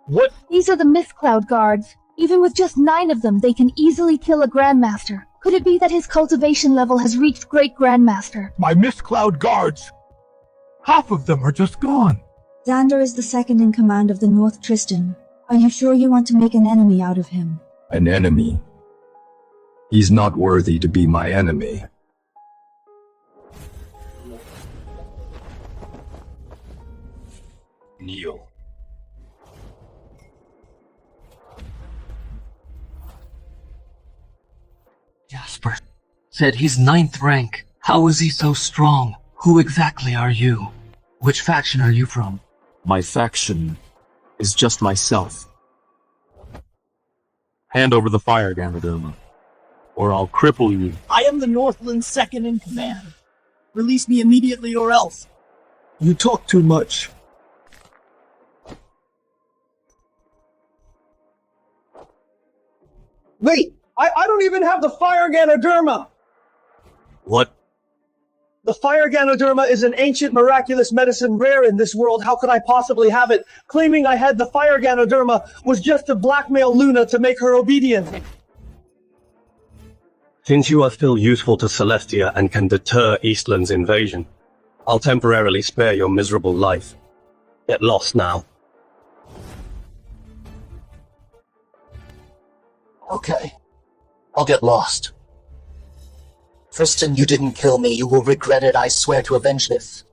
[SPEAKER 11] What?
[SPEAKER 6] These are the Mist Cloud guards. Even with just 9 of them, they can easily kill a Grandmaster. Could it be that his cultivation level has reached Great Grandmaster?
[SPEAKER 12] My Mist Cloud guards! Half of them are just gone.
[SPEAKER 5] Xander is the second in command of the North Tristan. Are you sure you want to make an enemy out of him?
[SPEAKER 10] An enemy? He's not worthy to be my enemy. Kneel.
[SPEAKER 21] Jasper said he's 9th rank. How is he so strong? Who exactly are you? Which faction are you from?
[SPEAKER 1] My faction is just myself. Hand over the fire, Ganoderma, or I'll cripple you.
[SPEAKER 11] I am the Northland's second in command. Release me immediately or else.
[SPEAKER 7] You talk too much. Wait! I don't even have the fire Ganoderma!
[SPEAKER 1] What?
[SPEAKER 7] The fire Ganoderma is an ancient miraculous medicine rare in this world. How could I possibly have it? Claiming I had the fire Ganoderma was just to blackmail Luna to make her obedient.
[SPEAKER 8] Since you are still useful to Celestia and can deter Eastland's invasion, I'll temporarily spare your miserable life. Get lost now.
[SPEAKER 1] Okay. I'll get lost. Tristan, you didn't kill me. You will regret it. I swear to avenge this.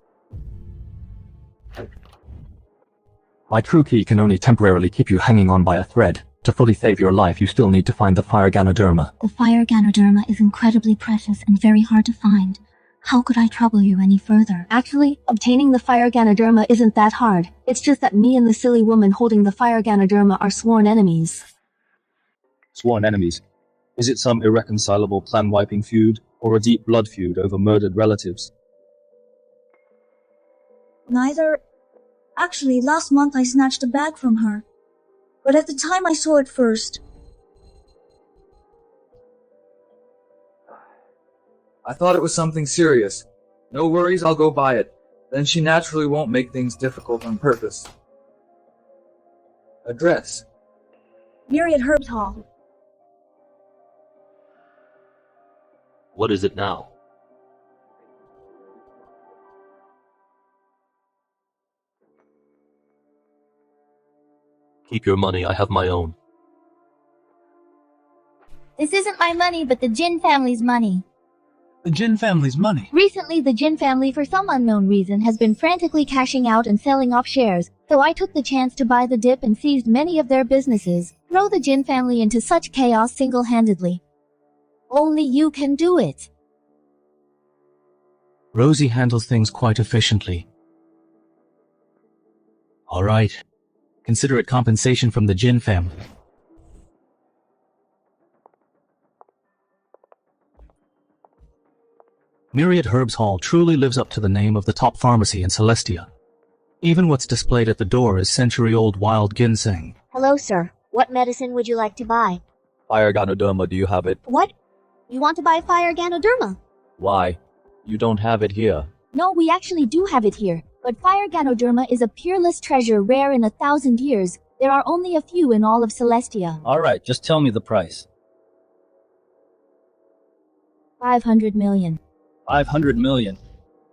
[SPEAKER 14] My true key can only temporarily keep you hanging on by a thread. To fully save your life, you still need to find the fire Ganoderma.
[SPEAKER 19] The fire Ganoderma is incredibly precious and very hard to find. How could I trouble you any further?
[SPEAKER 6] Actually, obtaining the fire Ganoderma isn't that hard. It's just that me and the silly woman holding the fire Ganoderma are sworn enemies.
[SPEAKER 9] Sworn enemies? Is it some irreconcilable clan-wiping feud, or a deep blood feud over murdered relatives?
[SPEAKER 4] Neither. Actually, last month I snatched a bag from her. But at the time I saw it first.
[SPEAKER 13] I thought it was something serious. No worries, I'll go buy it. Then she naturally won't make things difficult on purpose. Address.
[SPEAKER 4] Myriad Herbs Hall.
[SPEAKER 1] What is it now? Keep your money, I have my own.
[SPEAKER 3] This isn't my money, but the Jin family's money.
[SPEAKER 21] The Jin family's money?
[SPEAKER 3] Recently, the Jin family, for some unknown reason, has been frantically cashing out and selling off shares, so I took the chance to buy the dip and seized many of their businesses. Throw the Jin family into such chaos single-handedly. Only you can do it.
[SPEAKER 2] Rosie handles things quite efficiently. Alright. Consider it compensation from the Jin family. Myriad Herbs Hall truly lives up to the name of the top pharmacy in Celestia. Even what's displayed at the door is century-old wild ginseng.
[SPEAKER 19] Hello, sir. What medicine would you like to buy?
[SPEAKER 9] Fire Ganoderma, do you have it?
[SPEAKER 3] What? You want to buy fire Ganoderma?
[SPEAKER 9] Why? You don't have it here.
[SPEAKER 3] No, we actually do have it here. But fire Ganoderma is a peerless treasure rare in 1,000 years. There are only a few in all of Celestia.
[SPEAKER 9] Alright, just tell me the price.
[SPEAKER 3] 500 million.
[SPEAKER 9] 500 million.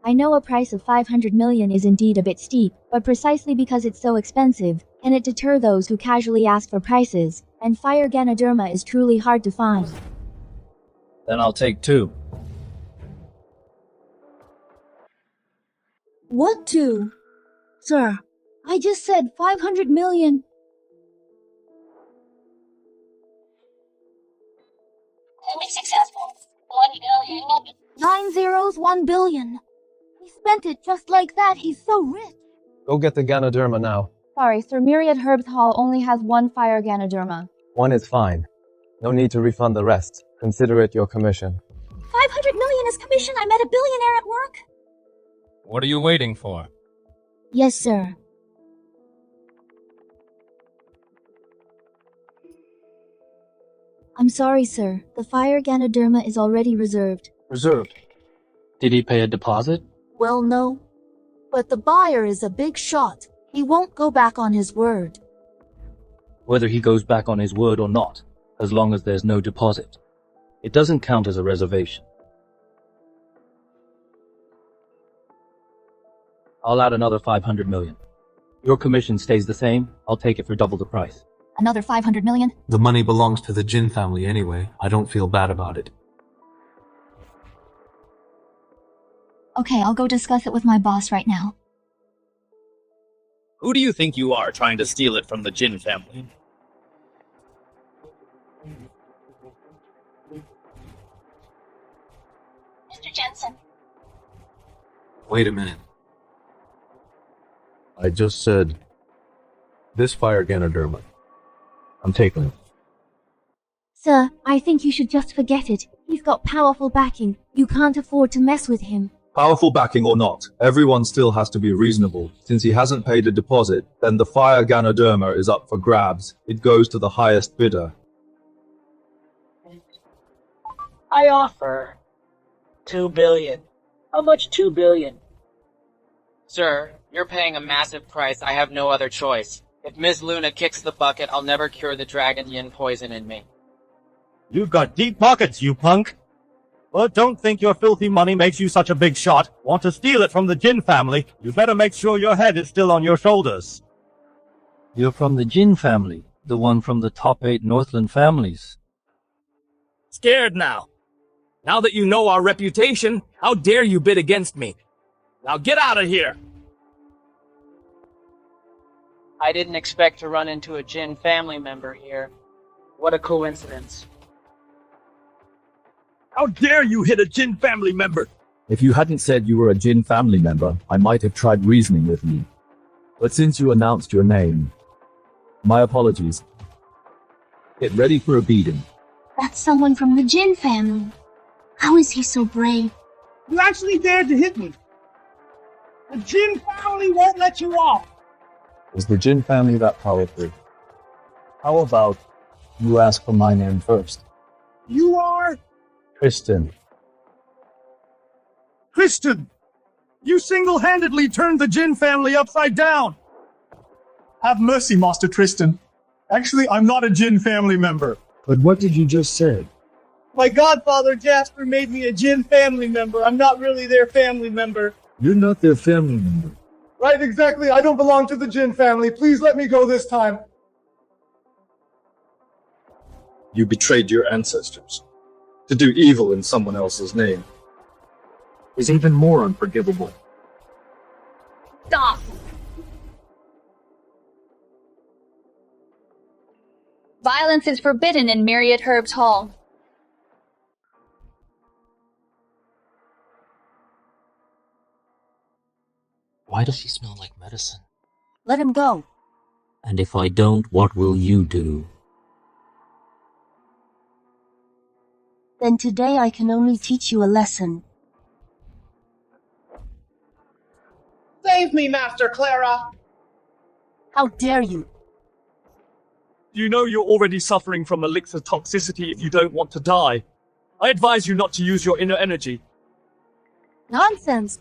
[SPEAKER 3] I know a price of 500 million is indeed a bit steep, but precisely because it's so expensive, can it deter those who casually ask for prices, and fire Ganoderma is truly hard to find.
[SPEAKER 9] Then I'll take 2.
[SPEAKER 6] What to? Sir, I just said 500 million.
[SPEAKER 3] To be successful, 1 billion.
[SPEAKER 6] 9 zeros, 1 billion. He spent it just like that. He's so rich.
[SPEAKER 12] Go get the Ganoderma now.
[SPEAKER 6] Sorry, Sir, Myriad Herbs Hall only has 1 fire Ganoderma.
[SPEAKER 12] 1 is fine. No need to refund the rest. Consider it your commission.
[SPEAKER 3] 500 million is commission. I met a billionaire at work.
[SPEAKER 9] What are you waiting for?
[SPEAKER 3] Yes, sir.
[SPEAKER 4] I'm sorry, sir. The fire Ganoderma is already reserved.
[SPEAKER 2] Reserved.
[SPEAKER 14] Did he pay a deposit?
[SPEAKER 6] Well, no. But the buyer is a big shot. He won't go back on his word.
[SPEAKER 9] Whether he goes back on his word or not, as long as there's no deposit, it doesn't count as a reservation. I'll add another 500 million. Your commission stays the same. I'll take it for double the price.
[SPEAKER 3] Another 500 million?
[SPEAKER 2] The money belongs to the Jin family anyway. I don't feel bad about it.
[SPEAKER 19] Okay, I'll go discuss it with my boss right now.
[SPEAKER 11] Who do you think you are trying to steal it from the Jin family?
[SPEAKER 19] Mr. Jensen.
[SPEAKER 2] Wait a minute. I just said, this fire Ganoderma. I'm taking it.
[SPEAKER 4] Sir, I think you should just forget it. He's got powerful backing. You can't afford to mess with him.
[SPEAKER 12] Powerful backing or not, everyone still has to be reasonable. Since he hasn't paid a deposit, then the fire Ganoderma is up for grabs. It goes to the highest bidder.
[SPEAKER 16] I offer 2 billion. How much 2 billion?
[SPEAKER 17] Sir, you're paying a massive price. I have no other choice. If Ms. Luna kicks the bucket, I'll never cure the dragon yin poison in me.
[SPEAKER 11] You've got deep pockets, you punk. But don't think your filthy money makes you such a big shot. Want to steal it from the Jin family? You better make sure your head is still on your shoulders.
[SPEAKER 9] You're from the Jin family, the one from the top 8 Northland families.
[SPEAKER 11] Scared now. Now that you know our reputation, how dare you bid against me? Now get out of here!
[SPEAKER 17] I didn't expect to run into a Jin family member here. What a coincidence.
[SPEAKER 11] How dare you hit a Jin family member?
[SPEAKER 20] If you hadn't said you were a Jin family member, I might have tried reasoning with you. But since you announced your name, my apologies. Get ready for a beating.
[SPEAKER 19] That's someone from the Jin family. How is he so brave?
[SPEAKER 11] You actually dared to hit me. The Jin family won't let you off.
[SPEAKER 20] Is the Jin family that powerful? How about you ask for my name first?
[SPEAKER 11] You are...
[SPEAKER 20] Tristan.
[SPEAKER 11] Tristan! You single-handedly turned the Jin family upside down!
[SPEAKER 12] Have mercy, Master Tristan. Actually, I'm not a Jin family member.
[SPEAKER 10] But what did you just say?
[SPEAKER 11] My godfather Jasper made me a Jin family member. I'm not really their family member.
[SPEAKER 10] You're not their family member.
[SPEAKER 12] Right, exactly. I don't belong to the Jin family. Please let me go this time. You betrayed your ancestors. To do evil in someone else's name is even more unforgivable.
[SPEAKER 3] Stop! Violence is forbidden in Myriad Herbs Hall.
[SPEAKER 14] Why does she smell like medicine?
[SPEAKER 6] Let him go.
[SPEAKER 14] And if I don't, what will you do?
[SPEAKER 6] Then today I can only teach you a lesson.
[SPEAKER 11] Save me, Master Clara!
[SPEAKER 6] How dare you?
[SPEAKER 11] You know you're already suffering from elixir toxicity if you don't want to die. I advise you not to use your inner energy.
[SPEAKER 6] Nonsense!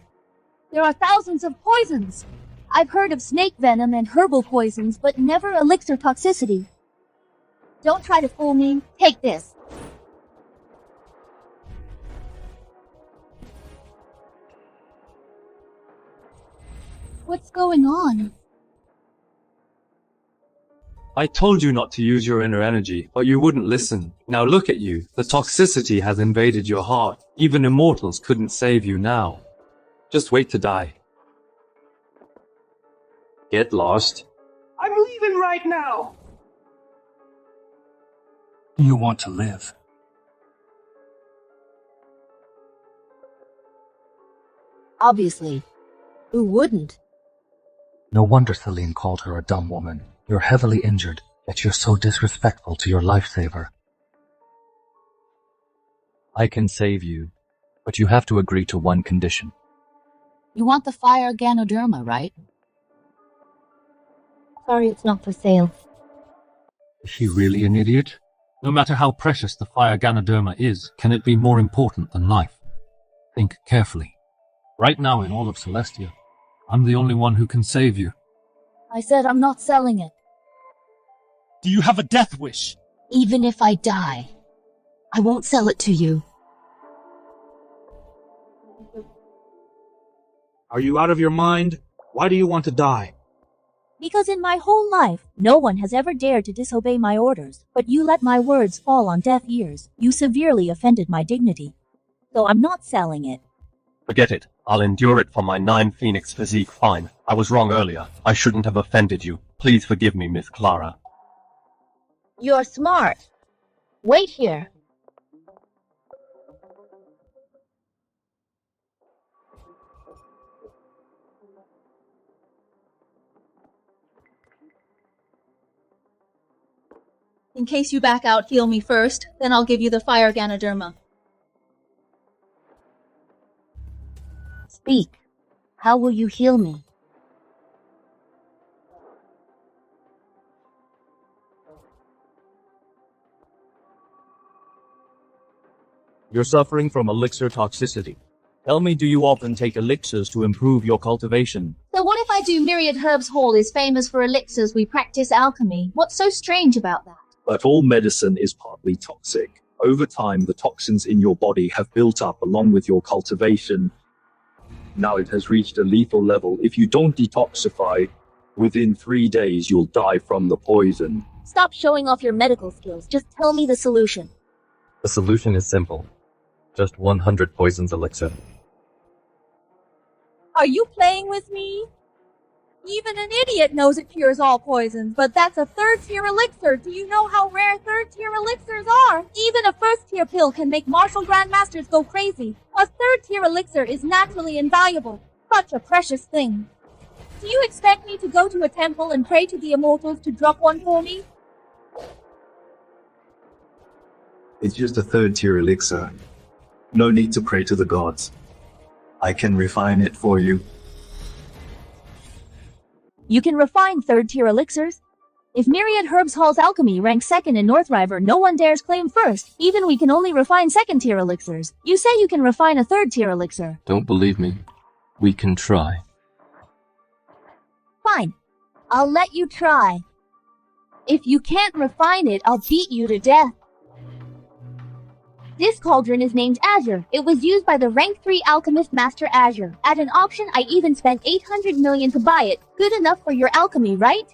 [SPEAKER 6] There are thousands of poisons. I've heard of snake venom and herbal poisons, but never elixir toxicity. Don't try to fool me. Take this. What's going on?
[SPEAKER 2] I told you not to use your inner energy, but you wouldn't listen. Now look at you. The toxicity has invaded your heart. Even immortals couldn't save you now. Just wait to die. Get lost.
[SPEAKER 11] I'm leaving right now!
[SPEAKER 20] You want to live.
[SPEAKER 6] Obviously. Who wouldn't?
[SPEAKER 2] No wonder Celine called her a dumb woman. You're heavily injured, yet you're so disrespectful to your lifesaver. I can save you, but you have to agree to one condition.
[SPEAKER 6] You want the fire Ganoderma, right?
[SPEAKER 4] Sorry, it's not for sale.
[SPEAKER 2] Is she really an idiot? No matter how precious the fire Ganoderma is, can it be more important than life? Think carefully. Right now in all of Celestia, I'm the only one who can save you.
[SPEAKER 6] I said I'm not selling it.
[SPEAKER 1] Do you have a death wish?
[SPEAKER 18] Even if I die, I won't sell it to you.
[SPEAKER 11] Are you out of your mind? Why do you want to die?
[SPEAKER 4] Because in my whole life, no one has ever dared to disobey my orders, but you let my words fall on deaf ears. You severely offended my dignity. So I'm not selling it.
[SPEAKER 8] Forget it. I'll endure it for my 9 Phoenix physique. Fine. I was wrong earlier. I shouldn't have offended you. Please forgive me, Miss Clara.
[SPEAKER 18] You're smart. Wait here.
[SPEAKER 3] In case you back out, heal me first, then I'll give you the fire Ganoderma.
[SPEAKER 18] Speak. How will you heal me?
[SPEAKER 9] You're suffering from elixir toxicity. Tell me, do you often take elixirs to improve your cultivation?
[SPEAKER 3] So what if I do Myriad Herbs Hall is famous for elixirs, we practice alchemy? What's so strange about that?
[SPEAKER 15] But all medicine is partly toxic. Over time, the toxins in your body have built up along with your cultivation. Now it has reached a lethal level. If you don't detoxify, within 3 days you'll die from the poison.
[SPEAKER 4] Stop showing off your medical skills. Just tell me the solution.
[SPEAKER 8] The solution is simple. Just 100 poisons elixir.
[SPEAKER 3] Are you playing with me? Even an idiot knows it cures all poisons, but that's a 3rd-tier elixir. Do you know how rare 3rd-tier elixirs are? Even a 1st-tier pill can make martial grandmasters go crazy. A 3rd-tier elixir is naturally invaluable. Such a precious thing. Do you expect me to go to a temple and pray to the immortals to drop one for me?
[SPEAKER 10] It's just a 3rd-tier elixir. No need to pray to the gods. I can refine it for you.
[SPEAKER 4] You can refine 3rd-tier elixirs. If Myriad Herbs Hall's alchemy ranks 2nd in Northriver, no one dares claim 1st. Even we can only refine 2nd-tier elixirs. You say you can refine a 3rd-tier elixir.
[SPEAKER 2] Don't believe me? We can try.
[SPEAKER 4] Fine. I'll let you try. If you can't refine it, I'll beat you to death. This cauldron is named Azure. It was used by the rank 3 alchemist Master Azure. At an auction, I even spent 800 million to buy it. Good enough for your alchemy, right?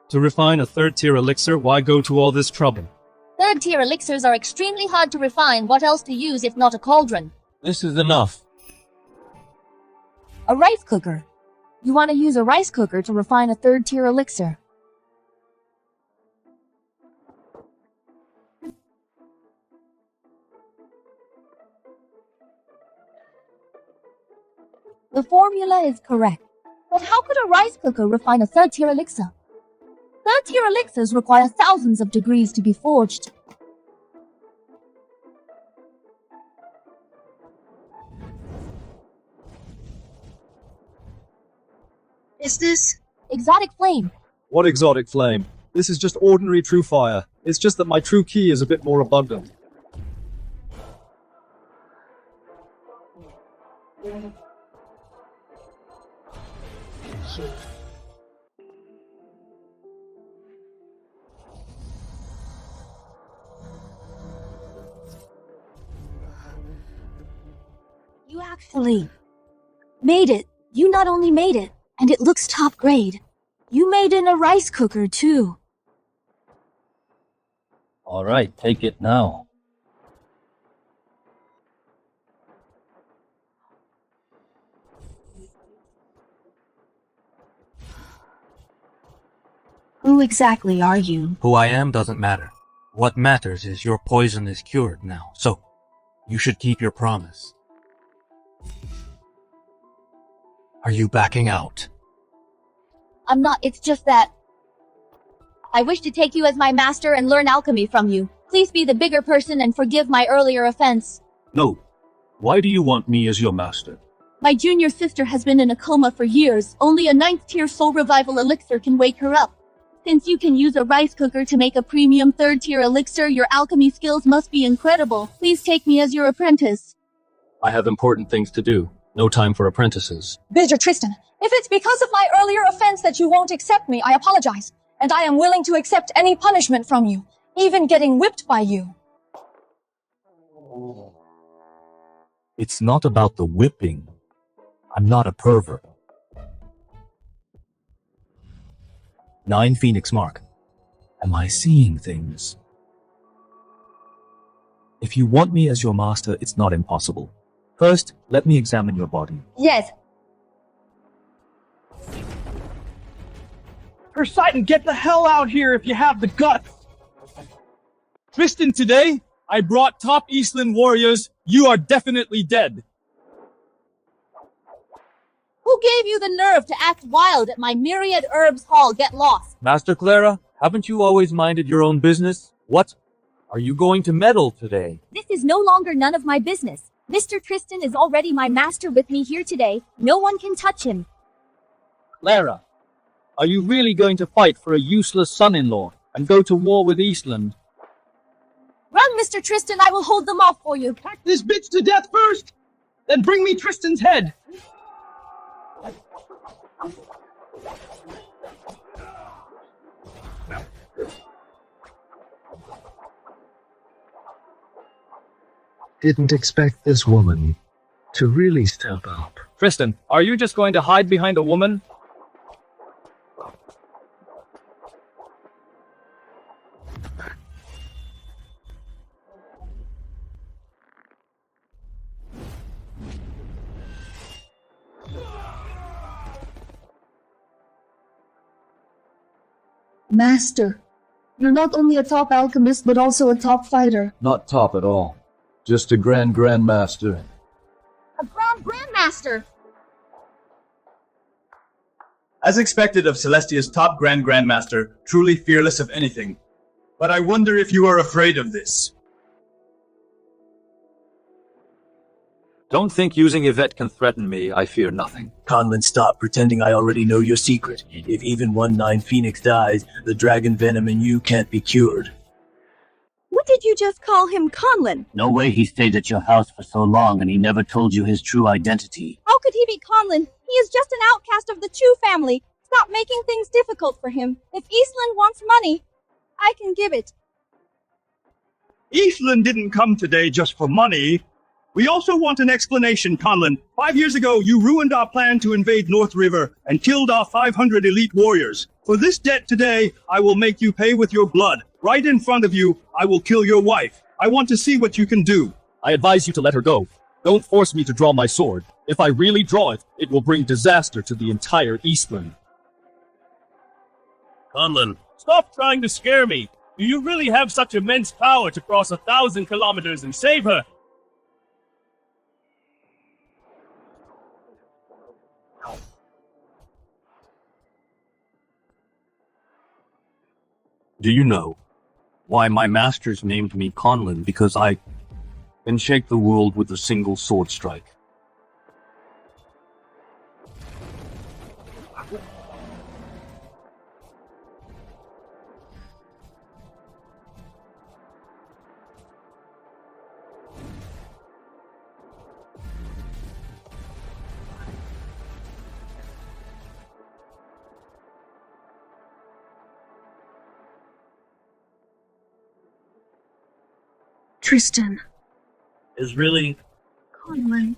[SPEAKER 21] To refine a 3rd-tier elixir, why go to all this trouble?
[SPEAKER 4] 3rd-tier elixirs are extremely hard to refine. What else to use if not a cauldron?
[SPEAKER 21] This is enough.
[SPEAKER 4] A rice cooker. You want to use a rice cooker to refine a 3rd-tier elixir. The formula is correct. But how could a rice cooker refine a 3rd-tier elixir? 3rd-tier elixirs require thousands of degrees to be forged.
[SPEAKER 5] Is this
[SPEAKER 4] exotic flame?
[SPEAKER 12] What exotic flame? This is just ordinary true fire. It's just that my true key is a bit more abundant.
[SPEAKER 4] You actually made it. You not only made it, and it looks top grade. You made in a rice cooker, too.
[SPEAKER 9] Alright, take it now.
[SPEAKER 18] Who exactly are you?
[SPEAKER 21] Who I am doesn't matter. What matters is your poison is cured now, so you should keep your promise. Are you backing out?
[SPEAKER 3] I'm not, it's just that I wish to take you as my master and learn alchemy from you. Please be the bigger person and forgive my earlier offense.
[SPEAKER 9] No. Why do you want me as your master?
[SPEAKER 3] My junior sister has been in a coma for years. Only a 9th-tier soul revival elixir can wake her up. Since you can use a rice cooker to make a premium third-tier elixir, your alchemy skills must be incredible. Please take me as your apprentice.
[SPEAKER 2] I have important things to do. No time for apprentices.
[SPEAKER 6] Mr. Tristan, if it's because of my earlier offense that you won't accept me, I apologize. And I am willing to accept any punishment from you, even getting whipped by you.
[SPEAKER 14] It's not about the whipping. I'm not a pervert. 9 Phoenix Mark. Am I seeing things? If you want me as your master, it's not impossible. First, let me examine your body.
[SPEAKER 6] Yes.
[SPEAKER 11] Tristan, get the hell out here if you have the guts! Tristan, today, I brought top Eastland warriors. You are definitely dead.
[SPEAKER 3] Who gave you the nerve to act wild at my myriad herbs hall? Get lost.
[SPEAKER 14] Master Clara, haven't you always minded your own business? What? Are you going to meddle today?
[SPEAKER 3] This is no longer none of my business. Mr. Tristan is already my master with me here today. No one can touch him.
[SPEAKER 9] Clara, are you really going to fight for a useless son-in-law and go to war with Eastland?
[SPEAKER 3] Run, Mr. Tristan, I will hold them off for you.
[SPEAKER 11] Hack this bitch to death first! Then bring me Tristan's head!
[SPEAKER 2] Didn't expect this woman to really step up.
[SPEAKER 9] Tristan, are you just going to hide behind a woman?
[SPEAKER 6] Master, you're not only a top alchemist, but also a top fighter.
[SPEAKER 20] Not top at all. Just a grandmaster.
[SPEAKER 3] A grandmaster.
[SPEAKER 11] As expected of Celestia's top grandmaster, truly fearless of anything. But I wonder if you are afraid of this.
[SPEAKER 9] Don't think using Yvette can threaten me. I fear nothing.
[SPEAKER 1] Conlon, stop pretending I already know your secret. If even 1/9 Phoenix dies, the Dragon Venom in you can't be cured.
[SPEAKER 3] What did you just call him, Conlon?
[SPEAKER 1] No way he stayed at your house for so long and he never told you his true identity.
[SPEAKER 3] How could he be Conlon? He is just an outcast of the Chu family. Stop making things difficult for him. If Eastland wants money, I can give it.
[SPEAKER 11] Eastland didn't come today just for money. We also want an explanation, Conlon. 5 years ago, you ruined our plan to invade North River and killed our 500 elite warriors. For this debt today, I will make you pay with your blood. Right in front of you, I will kill your wife. I want to see what you can do.
[SPEAKER 9] I advise you to let her go. Don't force me to draw my sword. If I really draw it, it will bring disaster to the entire Eastland.
[SPEAKER 1] Conlon, stop trying to scare me. Do you really have such immense power to cross 1,000 kilometers and save her?
[SPEAKER 14] Do you know why my masters named me Conlon? Because I can shake the world with a single sword strike.
[SPEAKER 6] Tristan.
[SPEAKER 1] Is really...
[SPEAKER 6] Conlon.